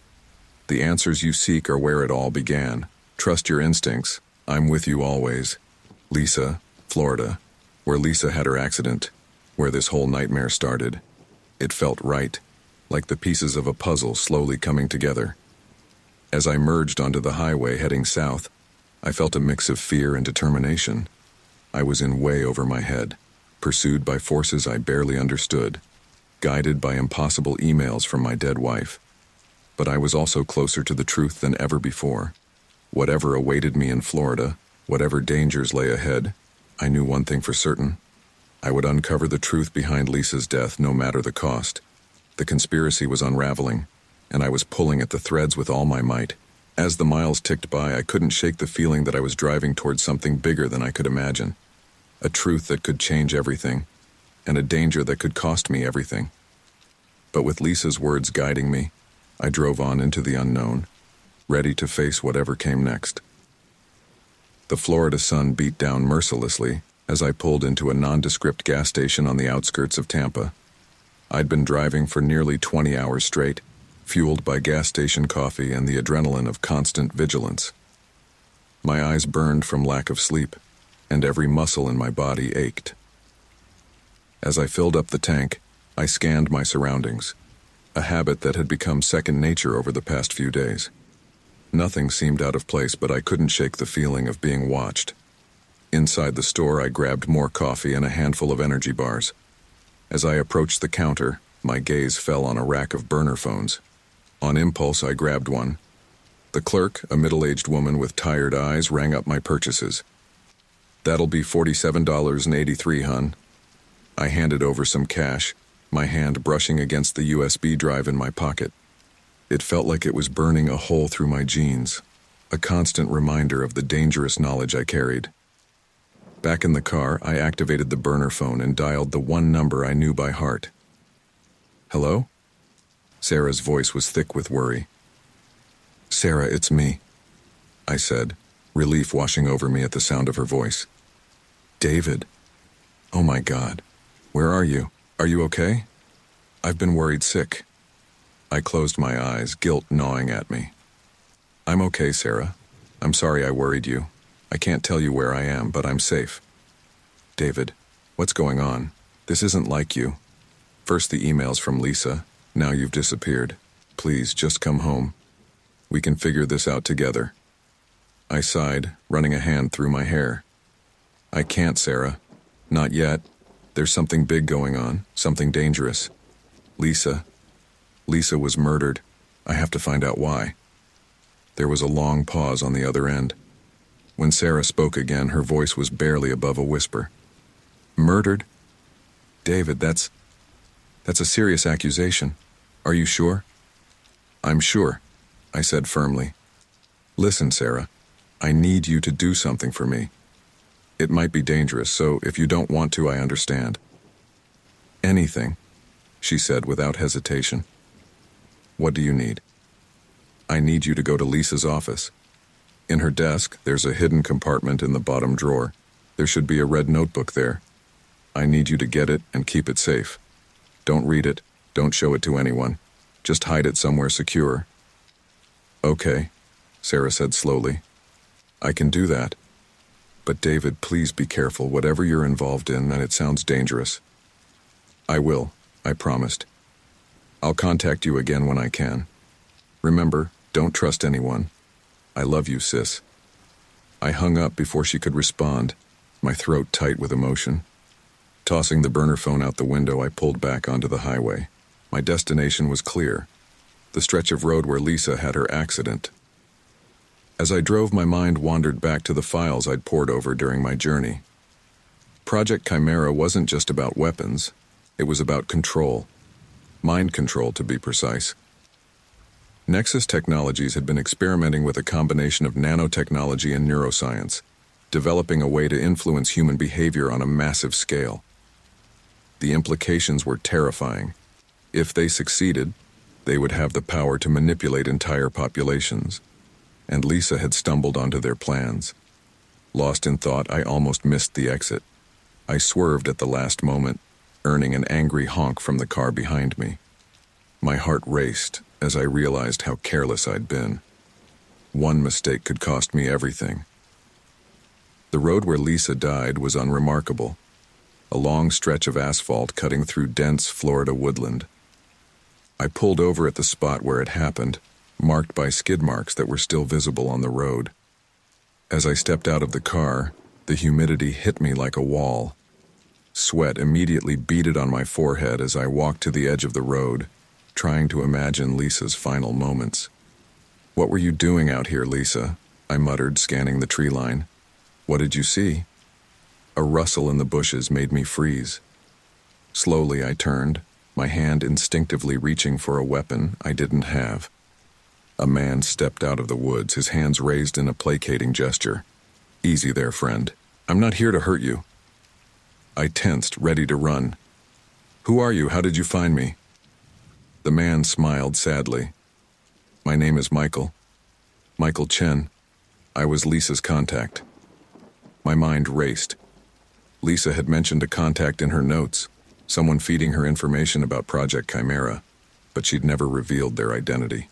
The answers you seek are where it all began. Trust your instincts. I'm with you always. Lisa, Florida, where Lisa had her accident, where this whole nightmare started. It felt right, like the pieces of a puzzle slowly coming together. As I merged onto the highway heading south, I felt a mix of fear and determination. I was in way over my head, pursued by forces I barely understood, guided by impossible emails from my dead wife. But I was also closer to the truth than ever before. Whatever awaited me in Florida, whatever dangers lay ahead, I knew one thing for certain. I would uncover the truth behind Lisa's death no matter the cost. The conspiracy was unraveling, and I was pulling at the threads with all my might. As the miles ticked by, I couldn't shake the feeling that I was driving towards something bigger than I could imagine. A truth that could change everything, and a danger that could cost me everything. But with Lisa's words guiding me, I drove on into the unknown, ready to face whatever came next. The Florida sun beat down mercilessly as I pulled into a nondescript gas station on the outskirts of Tampa. I'd been driving for nearly 20 hours straight, fueled by gas station coffee and the adrenaline of constant vigilance. My eyes burned from lack of sleep, and every muscle in my body ached. As I filled up the tank, I scanned my surroundings, a habit that had become second nature over the past few days. Nothing seemed out of place, but I couldn't shake the feeling of being watched. Inside the store, I grabbed more coffee and a handful of energy bars. As I approached the counter, my gaze fell on a rack of burner phones. On impulse, I grabbed one. The clerk, a middle-aged woman with tired eyes, rang up my purchases. That'll be $47.83, hun. I handed over some cash, my hand brushing against the USB drive in my pocket. It felt like it was burning a hole through my jeans, a constant reminder of the dangerous knowledge I carried. Back in the car, I activated the burner phone and dialed the one number I knew by heart. Hello? Sarah's voice was thick with worry. Sarah, it's me, I said, relief washing over me at the sound of her voice. David. Oh my God. Where are you? Are you okay? I've been worried sick. I closed my eyes, guilt gnawing at me. I'm okay, Sarah. I'm sorry I worried you. I can't tell you where I am, but I'm safe. David, what's going on? This isn't like you. First the emails from Lisa, now you've disappeared. Please, just come home. We can figure this out together. I sighed, running a hand through my hair. I can't, Sarah. Not yet. There's something big going on, something dangerous. Lisa was murdered. I have to find out why. There was a long pause on the other end. When Sarah spoke again, her voice was barely above a whisper. Murdered? David, that's a serious accusation. Are you sure? I'm sure, I said firmly. Listen, Sarah, I need you to do something for me. It might be dangerous, so if you don't want to, I understand. Anything. she said without hesitation. What do you need? I need you to go to Lisa's office. In her desk, there's a hidden compartment in the bottom drawer. There should be a red notebook there. I need you to get it and keep it safe. Don't read it, don't show it to anyone. Just hide it somewhere secure. Okay, Sarah said slowly. I can do that. But David, please be careful whatever you're involved in, and it sounds dangerous. I will, I promised. I'll contact you again when I can. Remember, don't trust anyone. I love you, sis. I hung up before she could respond, my throat tight with emotion. Tossing the burner phone out the window, I pulled back onto the highway. My destination was clear, the stretch of road where Lisa had her accident. As I drove, my mind wandered back to the files I'd pored over during my journey. Project Chimera wasn't just about weapons, it was about control. Mind control, to be precise. Nexus Technologies had been experimenting with a combination of nanotechnology and neuroscience, developing a way to influence human behavior on a massive scale. The implications were terrifying. If they succeeded, they would have the power to manipulate entire populations. And Lisa had stumbled onto their plans. Lost in thought, I almost missed the exit. I swerved at the last moment, earning an angry honk from the car behind me. My heart raced as I realized how careless I'd been. One mistake could cost me everything. The road where Lisa died was unremarkable, a long stretch of asphalt cutting through dense Florida woodland. I pulled over at the spot where it happened, marked by skid marks that were still visible on the road. As I stepped out of the car, the humidity hit me like a wall. Sweat immediately beaded on my forehead as I walked to the edge of the road, trying to imagine Lisa's final moments. What were you doing out here, Lisa? I muttered, scanning the tree line. What did you see? A rustle in the bushes made me freeze. Slowly I turned, my hand instinctively reaching for a weapon I didn't have. A man stepped out of the woods, his hands raised in a placating gesture. Easy there, friend. I'm not here to hurt you. I tensed, ready to run. Who are you? How did you find me? The man smiled sadly. My name is Michael. Michael Chen. I was Lisa's contact. My mind raced. Lisa had mentioned a contact in her notes, someone feeding her information about Project Chimera, but she'd never revealed their identity.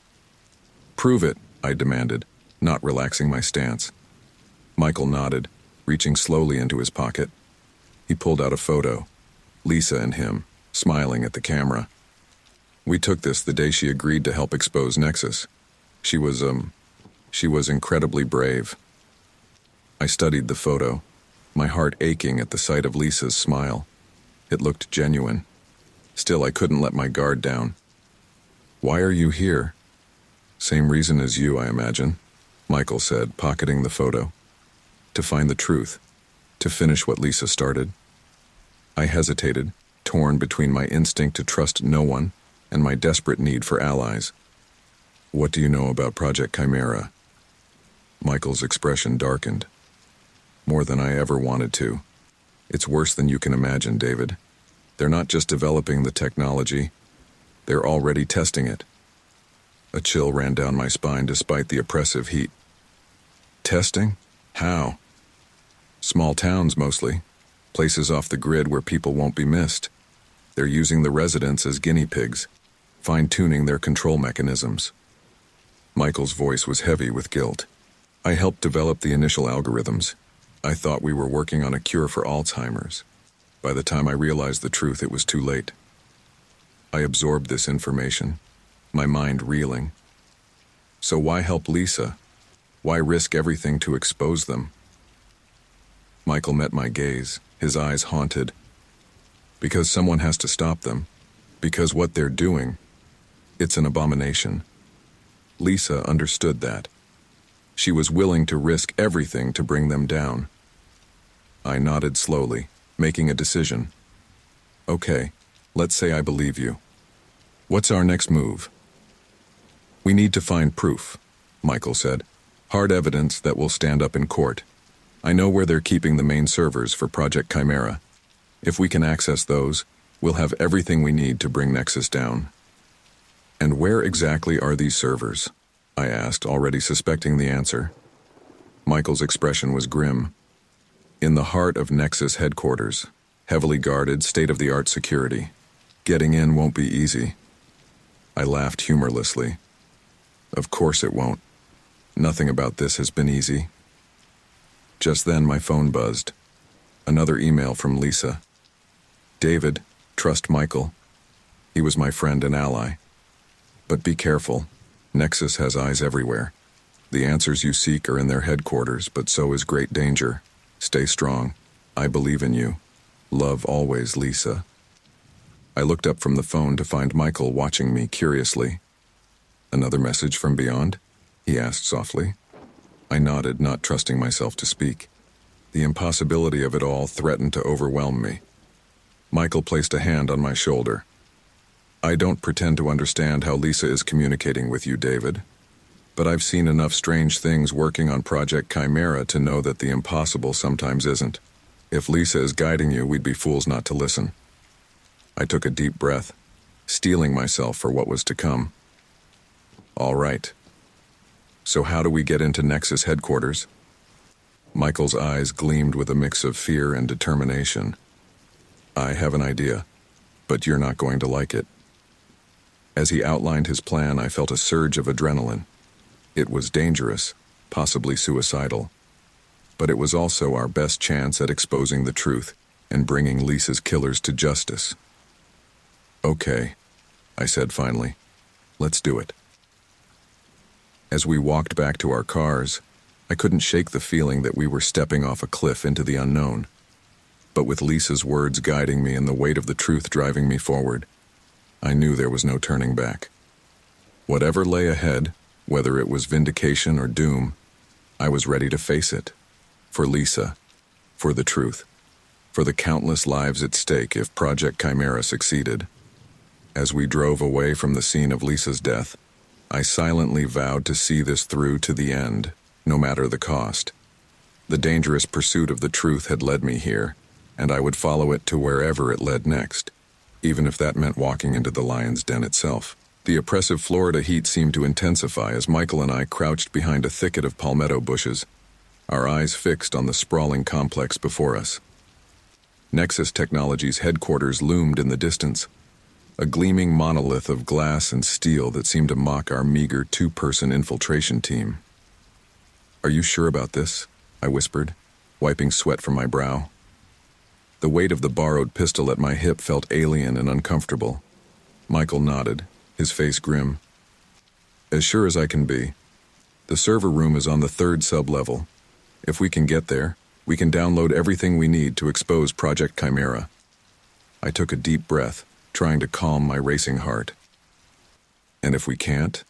Prove it, I demanded, not relaxing my stance. Michael nodded, reaching slowly into his pocket. He pulled out a photo, Lisa and him, smiling at the camera. We took this the day she agreed to help expose Nexus. She was incredibly brave. I studied the photo, my heart aching at the sight of Lisa's smile. It looked genuine. Still, I couldn't let my guard down. Why are you here? Same reason as you, I imagine, Michael said, pocketing the photo. To find the truth, to finish what Lisa started. I hesitated, torn between my instinct to trust no one and my desperate need for allies. What do you know about Project Chimera? Michael's expression darkened. More than I ever wanted to. It's worse than you can imagine, David. They're not just developing the technology, they're already testing it. A chill ran down my spine despite the oppressive heat. Testing? How? Small towns mostly. Places off the grid where people won't be missed. They're using the residents as guinea pigs, fine-tuning their control mechanisms. Michael's voice was heavy with guilt. I helped develop the initial algorithms. I thought we were working on a cure for Alzheimer's. By the time I realized the truth, it was too late. I absorbed this information, my mind reeling. So why help Lisa? Why risk everything to expose them? Michael met my gaze, his eyes haunted. Because someone has to stop them. Because what they're doing, it's an abomination. Lisa understood that. She was willing to risk everything to bring them down. I nodded slowly, making a decision. Okay, let's say I believe you. What's our next move? We need to find proof, Michael said. Hard evidence that will stand up in court. I know where they're keeping the main servers for Project Chimera. If we can access those, We'll have everything we need to bring Nexus down. And where exactly are these servers? I asked, already suspecting the answer. Michael's expression was grim. In the heart of Nexus headquarters, heavily guarded, state-of-the-art security. Getting in won't be easy. I laughed humorlessly. Of course it won't. Nothing about this has been easy. Just then my phone buzzed. Another email from Lisa. David, trust Michael. He was my friend and ally. But be careful. Nexus has eyes everywhere. The answers you seek are in their headquarters, but so is great danger. Stay strong. I believe in you. Love always, Lisa. I looked up from the phone to find Michael watching me curiously. Another message from beyond? He asked softly. I nodded, not trusting myself to speak. The impossibility of it all threatened to overwhelm me. Michael placed a hand on my shoulder. I don't pretend to understand how Lisa is communicating with you, David. But I've seen enough strange things working on Project Chimera to know that the impossible sometimes isn't. If Lisa is guiding you, we'd be fools not to listen. I took a deep breath, steeling myself for what was to come. All right. So how do we get into Nexus headquarters? Michael's eyes gleamed with a mix of fear and determination. I have an idea, but you're not going to like it. As he outlined his plan, I felt a surge of adrenaline. It was dangerous, possibly suicidal. But it was also our best chance at exposing the truth and bringing Lisa's killers to justice. Okay, I said finally. Let's do it. As we walked back to our cars, I couldn't shake the feeling that we were stepping off a cliff into the unknown. But with Lisa's words guiding me and the weight of the truth driving me forward, I knew there was no turning back. Whatever lay ahead, whether it was vindication or doom, I was ready to face it. For Lisa, for the truth, for the countless lives at stake if Project Chimera succeeded. As we drove away from the scene of Lisa's death, I silently vowed to see this through to the end, no matter the cost. The dangerous pursuit of the truth had led me here, and I would follow it to wherever it led next, even if that meant walking into the lion's den itself. The oppressive Florida heat seemed to intensify as Michael and I crouched behind a thicket of palmetto bushes, our eyes fixed on the sprawling complex before us. Nexus Technologies' headquarters loomed in the distance, a gleaming monolith of glass and steel that seemed to mock our meager two-person infiltration team. Are you sure about this? I whispered, wiping sweat from my brow. The weight of the borrowed pistol at my hip felt alien and uncomfortable. Michael nodded, his face grim. As sure as I can be. The server room is on the 3rd sub-level. If we can get there, we can download everything we need to expose Project Chimera. I took a deep breath, trying to calm my racing heart. And if we can't?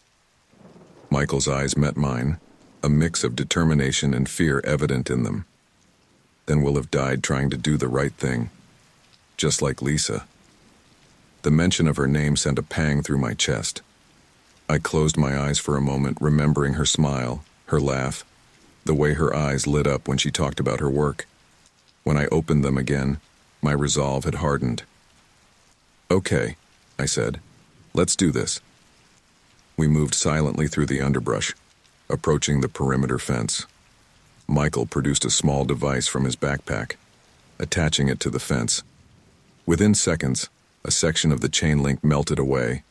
Michael's eyes met mine, a mix of determination and fear evident in them. Then we'll have died trying to do the right thing. Just like Lisa. The mention of her name sent a pang through my chest. I closed my eyes for a moment, remembering her smile, her laugh, the way her eyes lit up when she talked about her work. When I opened them again, my resolve had hardened. Okay, I said. Let's do this. We moved silently through the underbrush, approaching the perimeter fence. Michael produced a small device from his backpack, attaching it to the fence. Within seconds, a section of the chain link melted away,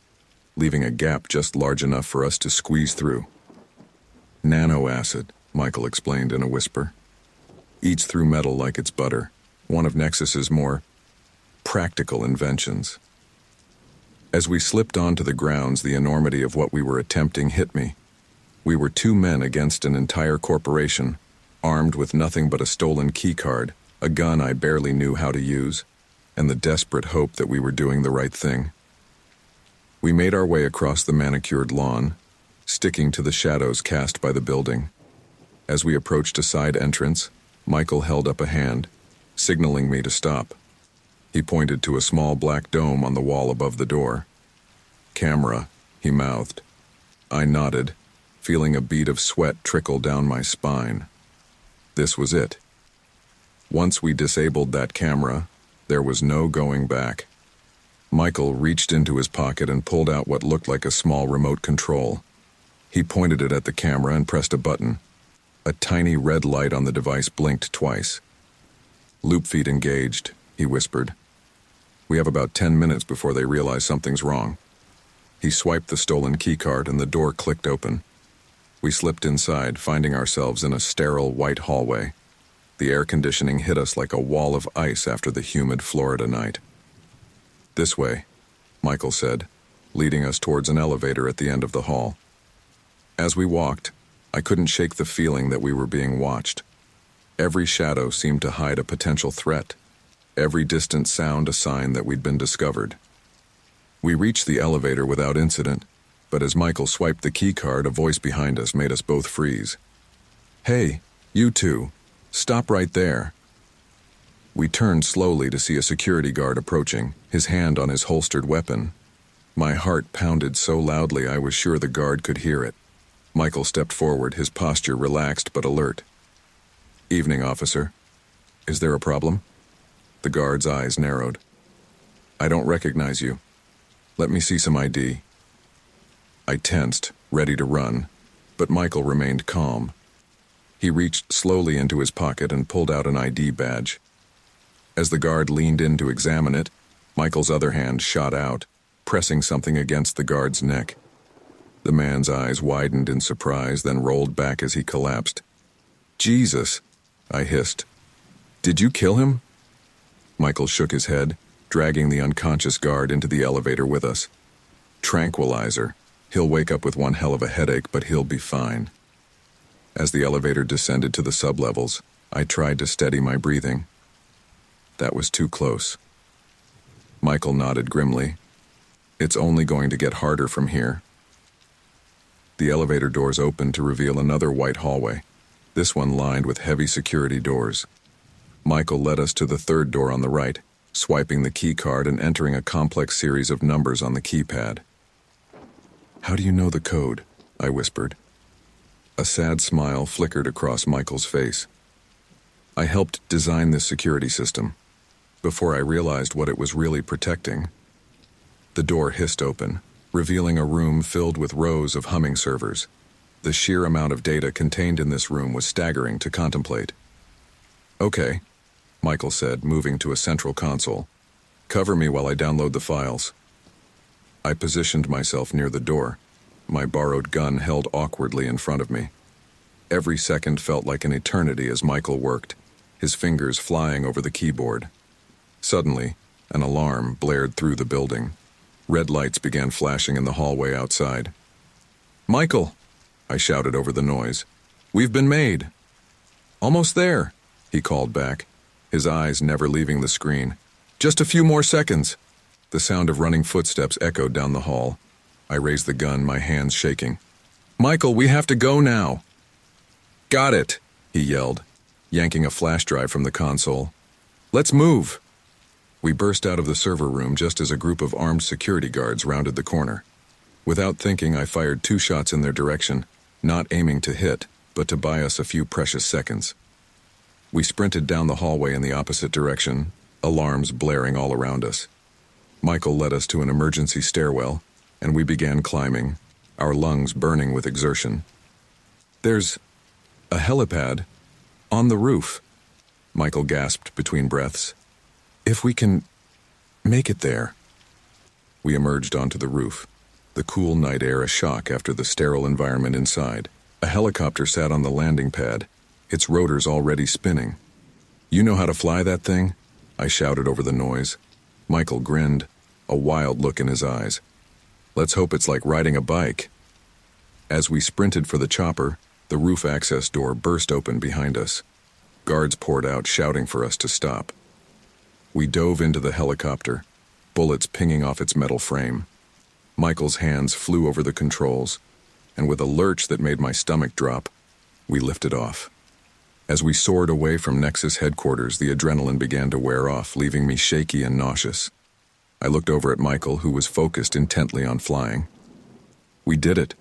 leaving a gap just large enough for us to squeeze through. Nano-acid, Michael explained in a whisper. Eats through metal like it's butter, one of Nexus's more practical inventions. As we slipped onto the grounds, the enormity of what we were attempting hit me. We were 2 men against an entire corporation, armed with nothing but a stolen keycard, a gun I barely knew how to use, and the desperate hope that we were doing the right thing. We made our way across the manicured lawn, sticking to the shadows cast by the building. As we approached a side entrance, Michael held up a hand, signaling me to stop. He pointed to a small black dome on the wall above the door. Camera, he mouthed. I nodded, feeling a bead of sweat trickle down my spine. This was it. Once we disabled that camera, there was no going back. Michael reached into his pocket and pulled out what looked like a small remote control. He pointed it at the camera and pressed a button. A tiny red light on the device blinked twice. "Loop feed engaged," he whispered. "We have about 10 minutes before they realize something's wrong." He swiped the stolen keycard and the door clicked open. We slipped inside, finding ourselves in a sterile white hallway. The air conditioning hit us like a wall of ice after the humid Florida night. "This way," Michael said, leading us towards an elevator at the end of the hall. As we walked, I couldn't shake the feeling that we were being watched. Every shadow seemed to hide a potential threat. Every distant sound a sign that we'd been discovered. We reached the elevator without incident, but as Michael swiped the keycard, a voice behind us made us both freeze. "Hey, you two, stop right there." We turned slowly to see a security guard approaching, his hand on his holstered weapon. My heart pounded so loudly I was sure the guard could hear it. Michael stepped forward, his posture relaxed but alert. "Evening, officer. Is there a problem?" The guard's eyes narrowed. "I don't recognize you. Let me see some ID." I tensed, ready to run, but Michael remained calm. He reached slowly into his pocket and pulled out an ID badge. As the guard leaned in to examine it, Michael's other hand shot out, pressing something against the guard's neck. The man's eyes widened in surprise, then rolled back as he collapsed. "Jesus," I hissed. "Did you kill him?" Michael shook his head, dragging the unconscious guard into the elevator with us. "Tranquilizer. He'll wake up with one hell of a headache, but he'll be fine." As the elevator descended to the sublevels, I tried to steady my breathing. That was too close. Michael nodded grimly. "It's only going to get harder from here." The elevator doors opened to reveal another white hallway, this one lined with heavy security doors. Michael led us to the third door on the right, swiping the key card and entering a complex series of numbers on the keypad. "How do you know the code?" I whispered. A sad smile flickered across Michael's face. "I helped design this security system. Before I realized what it was really protecting." The door hissed open, revealing a room filled with rows of humming servers. The sheer amount of data contained in this room was staggering to contemplate. "Okay," Michael said, moving to a central console. "Cover me while I download the files." I positioned myself near the door, my borrowed gun held awkwardly in front of me. Every second felt like an eternity as Michael worked, his fingers flying over the keyboard. Suddenly, an alarm blared through the building. Red lights began flashing in the hallway outside. "Michael!" I shouted over the noise. "We've been made!" "Almost there," he called back, his eyes never leaving the screen. "Just a few more seconds." The sound of running footsteps echoed down the hall. I raised the gun, my hands shaking. "Michael, we have to go now." "Got it," he yelled, yanking a flash drive from the console. "Let's move." We burst out of the server room just as a group of armed security guards rounded the corner. Without thinking, I fired 2 shots in their direction, not aiming to hit, but to buy us a few precious seconds. We sprinted down the hallway in the opposite direction, alarms blaring all around us. Michael led us to an emergency stairwell, and we began climbing, our lungs burning with exertion. "There's a helipad on the roof," Michael gasped between breaths. "If we can make it there." We emerged onto the roof, the cool night air a shock after the sterile environment inside. A helicopter sat on the landing pad, its rotors already spinning. "You know how to fly that thing?" I shouted over the noise. Michael grinned, a wild look in his eyes. "Let's hope it's like riding a bike." As we sprinted for the chopper, the roof access door burst open behind us. Guards poured out, shouting for us to stop. We dove into the helicopter, bullets pinging off its metal frame. Michael's hands flew over the controls, and with a lurch that made my stomach drop, we lifted off. As we soared away from Nexus headquarters, the adrenaline began to wear off, leaving me shaky and nauseous. I looked over at Michael, who was focused intently on flying. "We did it,"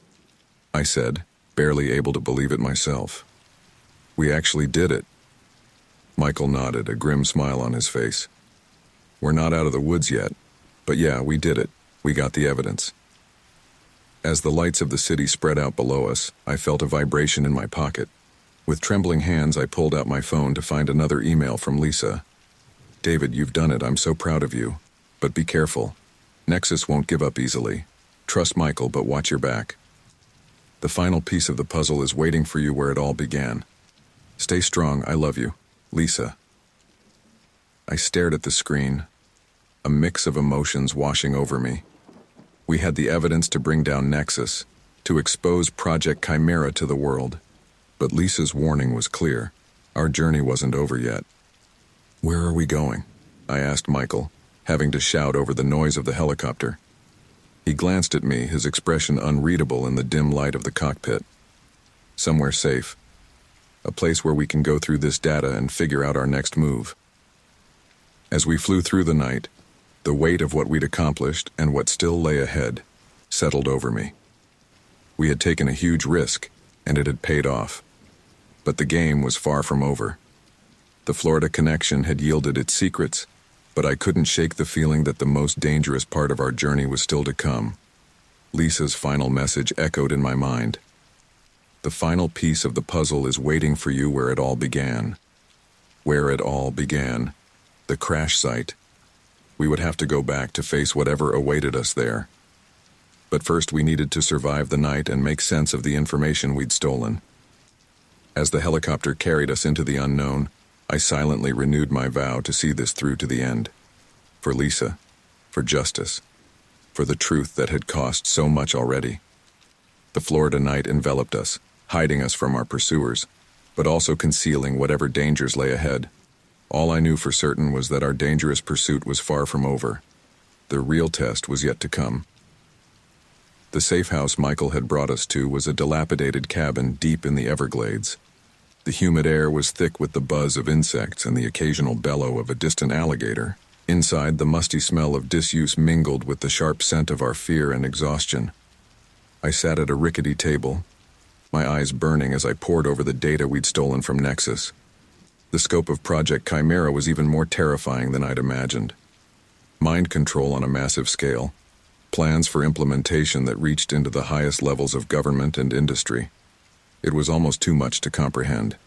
I said, barely able to believe it myself. "We actually did it." Michael nodded, a grim smile on his face. "We're not out of the woods yet. But yeah, we did it. We got the evidence. As the lights of the city spread out below us, I felt a vibration in my pocket. With trembling hands, I pulled out my phone to find another email from Lisa. "David, you've done it. I'm so proud of you. But be careful. Nexus won't give up easily. Trust Michael, but watch your back. The final piece of the puzzle is waiting for you where it all began. Stay strong. I love you. Lisa." I stared at the screen, a mix of emotions washing over me. We had the evidence to bring down Nexus, to expose Project Chimera to the world. But Lisa's warning was clear. Our journey wasn't over yet. "Where are we going?" I asked Michael, having to shout over the noise of the helicopter. He glanced at me, his expression unreadable in the dim light of the cockpit. "Somewhere safe. A place where we can go through this data and figure out our next move." As we flew through the night, the weight of what we'd accomplished and what still lay ahead settled over me. We had taken a huge risk, and it had paid off. But the game was far from over. The Florida connection had yielded its secrets, but I couldn't shake the feeling that the most dangerous part of our journey was still to come. Lisa's final message echoed in my mind. "The final piece of the puzzle is waiting for you where it all began." Where it all began. The crash site. We would have to go back to face whatever awaited us there. But first we needed to survive the night and make sense of the information we'd stolen. As the helicopter carried us into the unknown, I silently renewed my vow to see this through to the end. For Lisa, for justice, for the truth that had cost so much already. The Florida night enveloped us, hiding us from our pursuers, but also concealing whatever dangers lay ahead. All I knew for certain was that our dangerous pursuit was far from over. The real test was yet to come. The safe house Michael had brought us to was a dilapidated cabin deep in the Everglades. The humid air was thick with the buzz of insects and the occasional bellow of a distant alligator. Inside, the musty smell of disuse mingled with the sharp scent of our fear and exhaustion. I sat at a rickety table, my eyes burning as I pored over the data we'd stolen from Nexus. The scope of Project Chimera was even more terrifying than I'd imagined. Mind control on a massive scale, plans for implementation that reached into the highest levels of government and industry. It was almost too much to comprehend.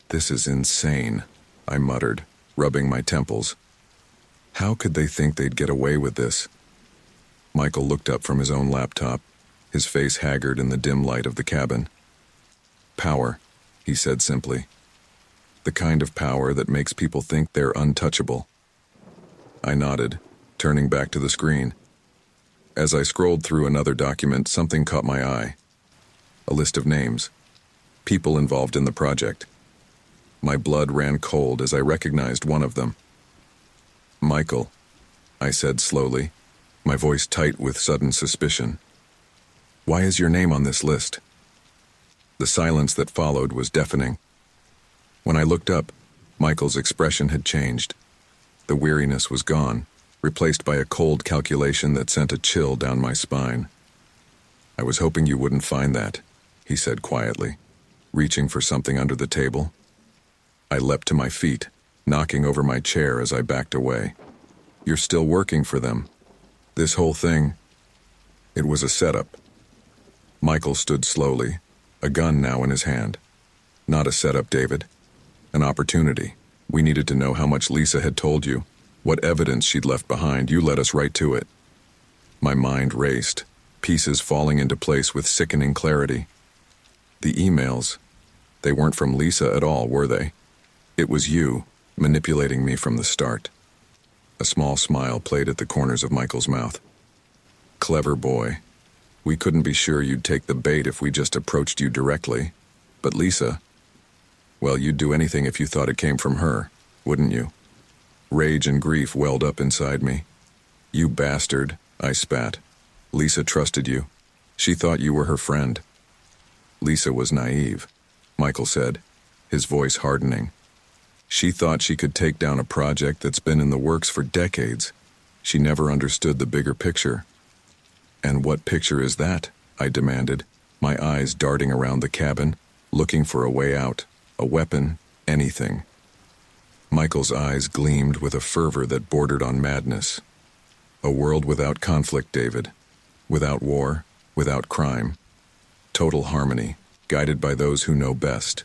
"This is insane," I muttered, rubbing my temples. How could they think they'd get away with this? Michael looked up from his own laptop, his face haggard in the dim light of the cabin. "Power," he said simply. "The kind of power that makes people think they're untouchable." I nodded, turning back to the screen. As I scrolled through another document, something caught my eye. A list of names. People involved in the project. My blood ran cold as I recognized one of them. "Michael," I said slowly, my voice tight with sudden suspicion. "Why is your name on this list?" The silence that followed was deafening. When I looked up, Michael's expression had changed. The weariness was gone, replaced by a cold calculation that sent a chill down my spine. "I was hoping you wouldn't find that," he said quietly, reaching for something under the table. I leapt to my feet, knocking over my chair as I backed away. "You're still working for them. This whole thing..." It was a setup. Michael stood slowly, a gun now in his hand. "Not a setup, David. An opportunity. We needed to know how much Lisa had told you, what evidence she'd left behind. You led us right to it." My mind raced, pieces falling into place with sickening clarity. The emails, they weren't from Lisa at all, were they? It was you, manipulating me from the start. A small smile played at the corners of Michael's mouth. "Clever boy. We couldn't be sure you'd take the bait if we just approached you directly. But Lisa, well, you'd do anything if you thought it came from her, wouldn't you?" Rage and grief welled up inside me. "You bastard," I spat. "Lisa trusted you. She thought you were her friend." "Lisa was naive," Michael said, his voice hardening. "She thought she could take down a project that's been in the works for decades. She never understood the bigger picture." "And what picture is that?" I demanded, my eyes darting around the cabin, looking for a way out, a weapon, anything. Michael's eyes gleamed with a fervor that bordered on madness. A world without conflict, David. Without war, without crime. Total harmony, guided by those who know best.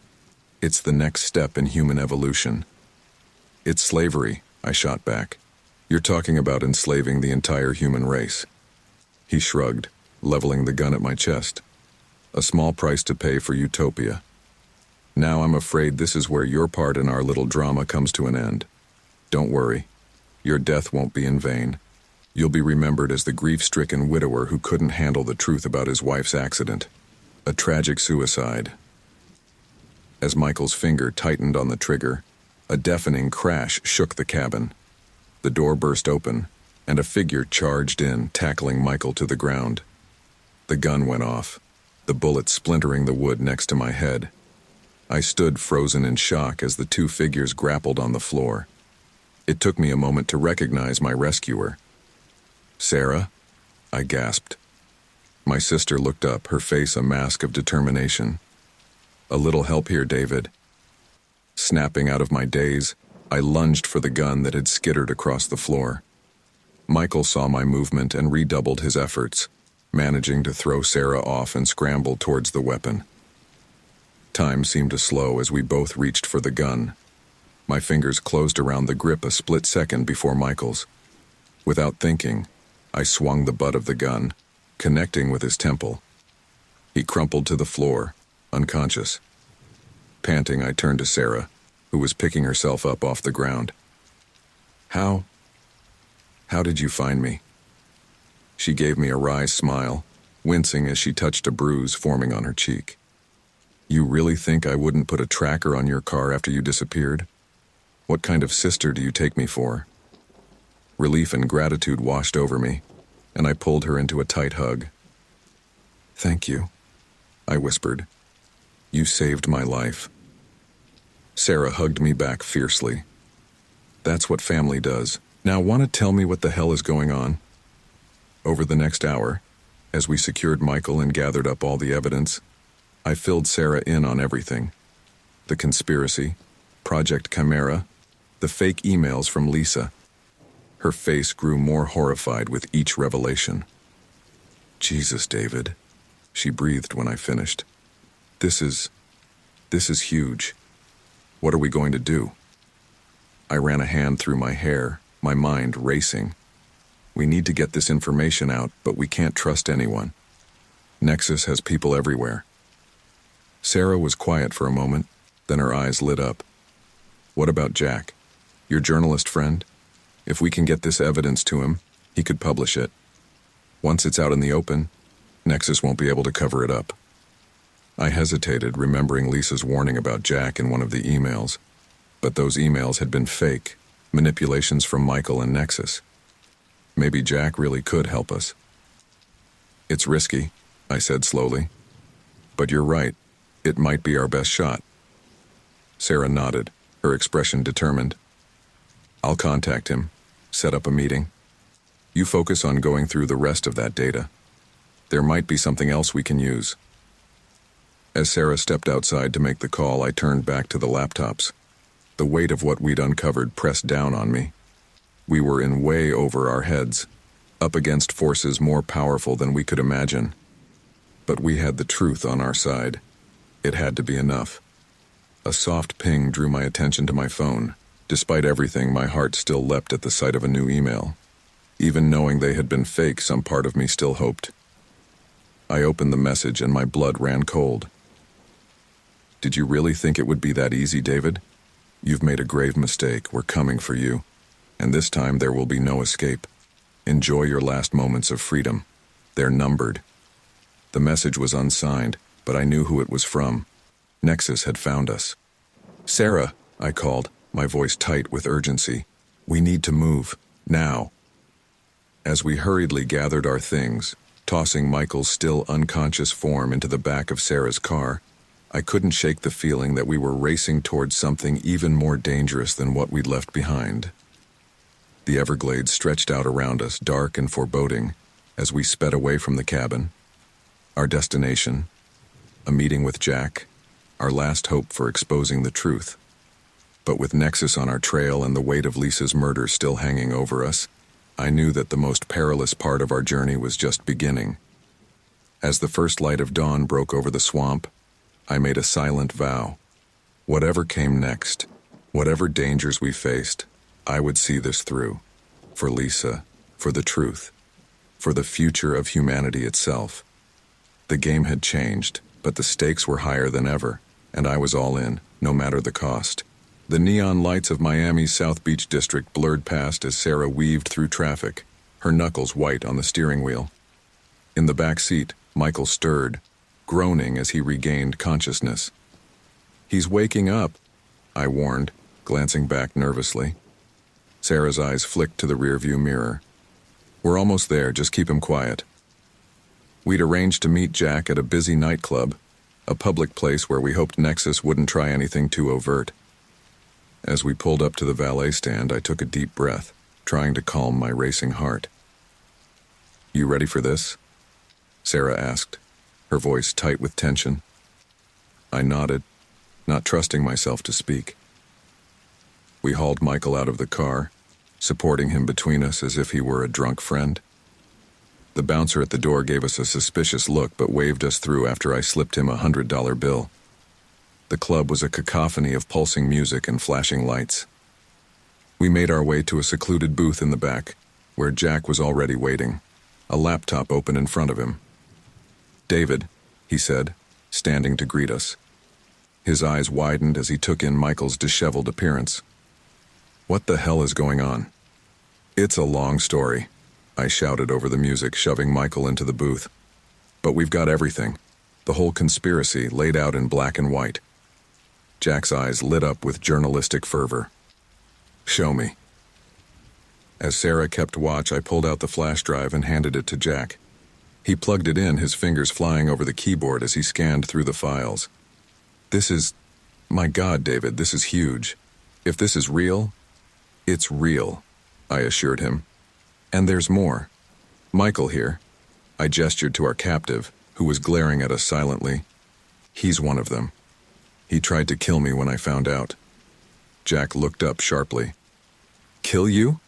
It's the next step in human evolution. It's slavery, I shot back. You're talking about enslaving the entire human race. He shrugged, leveling the gun at my chest. A small price to pay for utopia. Now I'm afraid this is where your part in our little drama comes to an end. Don't worry. Your death won't be in vain. You'll be remembered as the grief-stricken widower who couldn't handle the truth about his wife's accident. A tragic suicide. As Michael's finger tightened on the trigger, a deafening crash shook the cabin. The door burst open, and a figure charged in, tackling Michael to the ground. The gun went off, the bullet splintering the wood next to my head. I stood frozen in shock as the two figures grappled on the floor. It took me a moment to recognize my rescuer. "Sarah?" I gasped. My sister looked up, her face a mask of determination. "A little help here, David." Snapping out of my daze, I lunged for the gun that had skittered across the floor. Michael saw my movement and redoubled his efforts, managing to throw Sarah off and scramble towards the weapon. Time seemed to slow as we both reached for the gun. My fingers closed around the grip a split second before Michael's. Without thinking, I swung the butt of the gun, connecting with his temple. He crumpled to the floor, unconscious. Panting, I turned to Sarah, who was picking herself up off the ground. How did you find me?" She gave me a wry smile, wincing as she touched a bruise forming on her cheek. "You really think I wouldn't put a tracker on your car after you disappeared? What kind of sister do you take me for?" Relief and gratitude washed over me, and I pulled her into a tight hug. "Thank you," I whispered. "You saved my life." Sarah hugged me back fiercely. "That's what family does. Now, want to tell me what the hell is going on?" Over the next hour, as we secured Michael and gathered up all the evidence, I filled Sarah in on everything. The conspiracy, Project Chimera, the fake emails from Lisa. Her face grew more horrified with each revelation. "Jesus, David," she breathed when I finished. This is huge. What are we going to do?" I ran a hand through my hair, my mind racing. We need to get this information out, but we can't trust anyone. Nexus has people everywhere. Sarah was quiet for a moment, then her eyes lit up. "What about Jack? Your journalist friend? If we can get this evidence to him, he could publish it. Once it's out in the open, Nexus won't be able to cover it up." I hesitated, remembering Lisa's warning about Jack in one of the emails. But those emails had been fake, manipulations from Michael and Nexus. Maybe Jack really could help us. "It's risky," I said slowly. "But you're right. It might be our best shot." Sarah nodded, her expression determined. "I'll contact him, set up a meeting. You focus on going through the rest of that data. There might be something else we can use." As Sarah stepped outside to make the call, I turned back to the laptops. The weight of what we'd uncovered pressed down on me. We were in way over our heads, up against forces more powerful than we could imagine. But we had the truth on our side. It had to be enough. A soft ping drew my attention to my phone. Despite everything, my heart still leapt at the sight of a new email. Even knowing they had been fake, some part of me still hoped. I opened the message and my blood ran cold. "Did you really think it would be that easy, David? You've made a grave mistake. We're coming for you. And this time there will be no escape. Enjoy your last moments of freedom. They're numbered." The message was unsigned, but I knew who it was from. Nexus had found us. "Sarah," I called, my voice tight with urgency. "We need to move. Now." As we hurriedly gathered our things, tossing Michael's still unconscious form into the back of Sarah's car, I couldn't shake the feeling that we were racing towards something even more dangerous than what we'd left behind. The Everglades stretched out around us, dark and foreboding, as we sped away from the cabin. Our destination, a meeting with Jack, our last hope for exposing the truth. But with Nexus on our trail and the weight of Lisa's murder still hanging over us, I knew that the most perilous part of our journey was just beginning. As the first light of dawn broke over the swamp, I made a silent vow. Whatever came next, whatever dangers we faced, I would see this through. For Lisa, for the truth, for the future of humanity itself. The game had changed, but the stakes were higher than ever, and I was all in, no matter the cost. The neon lights of Miami's South Beach district blurred past as Sarah weaved through traffic, her knuckles white on the steering wheel. In the back seat, Michael stirred, groaning as he regained consciousness. "He's waking up," I warned, glancing back nervously. Sarah's eyes flicked to the rearview mirror. "We're almost there, just keep him quiet." We'd arranged to meet Jack at a busy nightclub, a public place where we hoped Nexus wouldn't try anything too overt. As we pulled up to the valet stand, I took a deep breath, trying to calm my racing heart. "You ready for this?" Sarah asked, her voice tight with tension. I nodded, not trusting myself to speak. We hauled Michael out of the car, supporting him between us as if he were a drunk friend. The bouncer at the door gave us a suspicious look but waved us through after I slipped him a $100 bill. The club was a cacophony of pulsing music and flashing lights. We made our way to a secluded booth in the back, where Jack was already waiting, a laptop open in front of him. "David," he said, standing to greet us. His eyes widened as he took in Michael's disheveled appearance. "What the hell is going on?" "It's a long story," I shouted over the music, shoving Michael into the booth. "But we've got everything, the whole conspiracy laid out in black and white." Jack's eyes lit up with journalistic fervor. "Show me." As Sarah kept watch, I pulled out the flash drive and handed it to Jack. He plugged it in, his fingers flying over the keyboard as he scanned through the files. My God, David, this is huge. If this is real, it's real," I assured him. "And there's more. Michael here." I gestured to our captive, who was glaring at us silently. "He's one of them. He tried to kill me when I found out." Jack looked up sharply. "Kill you?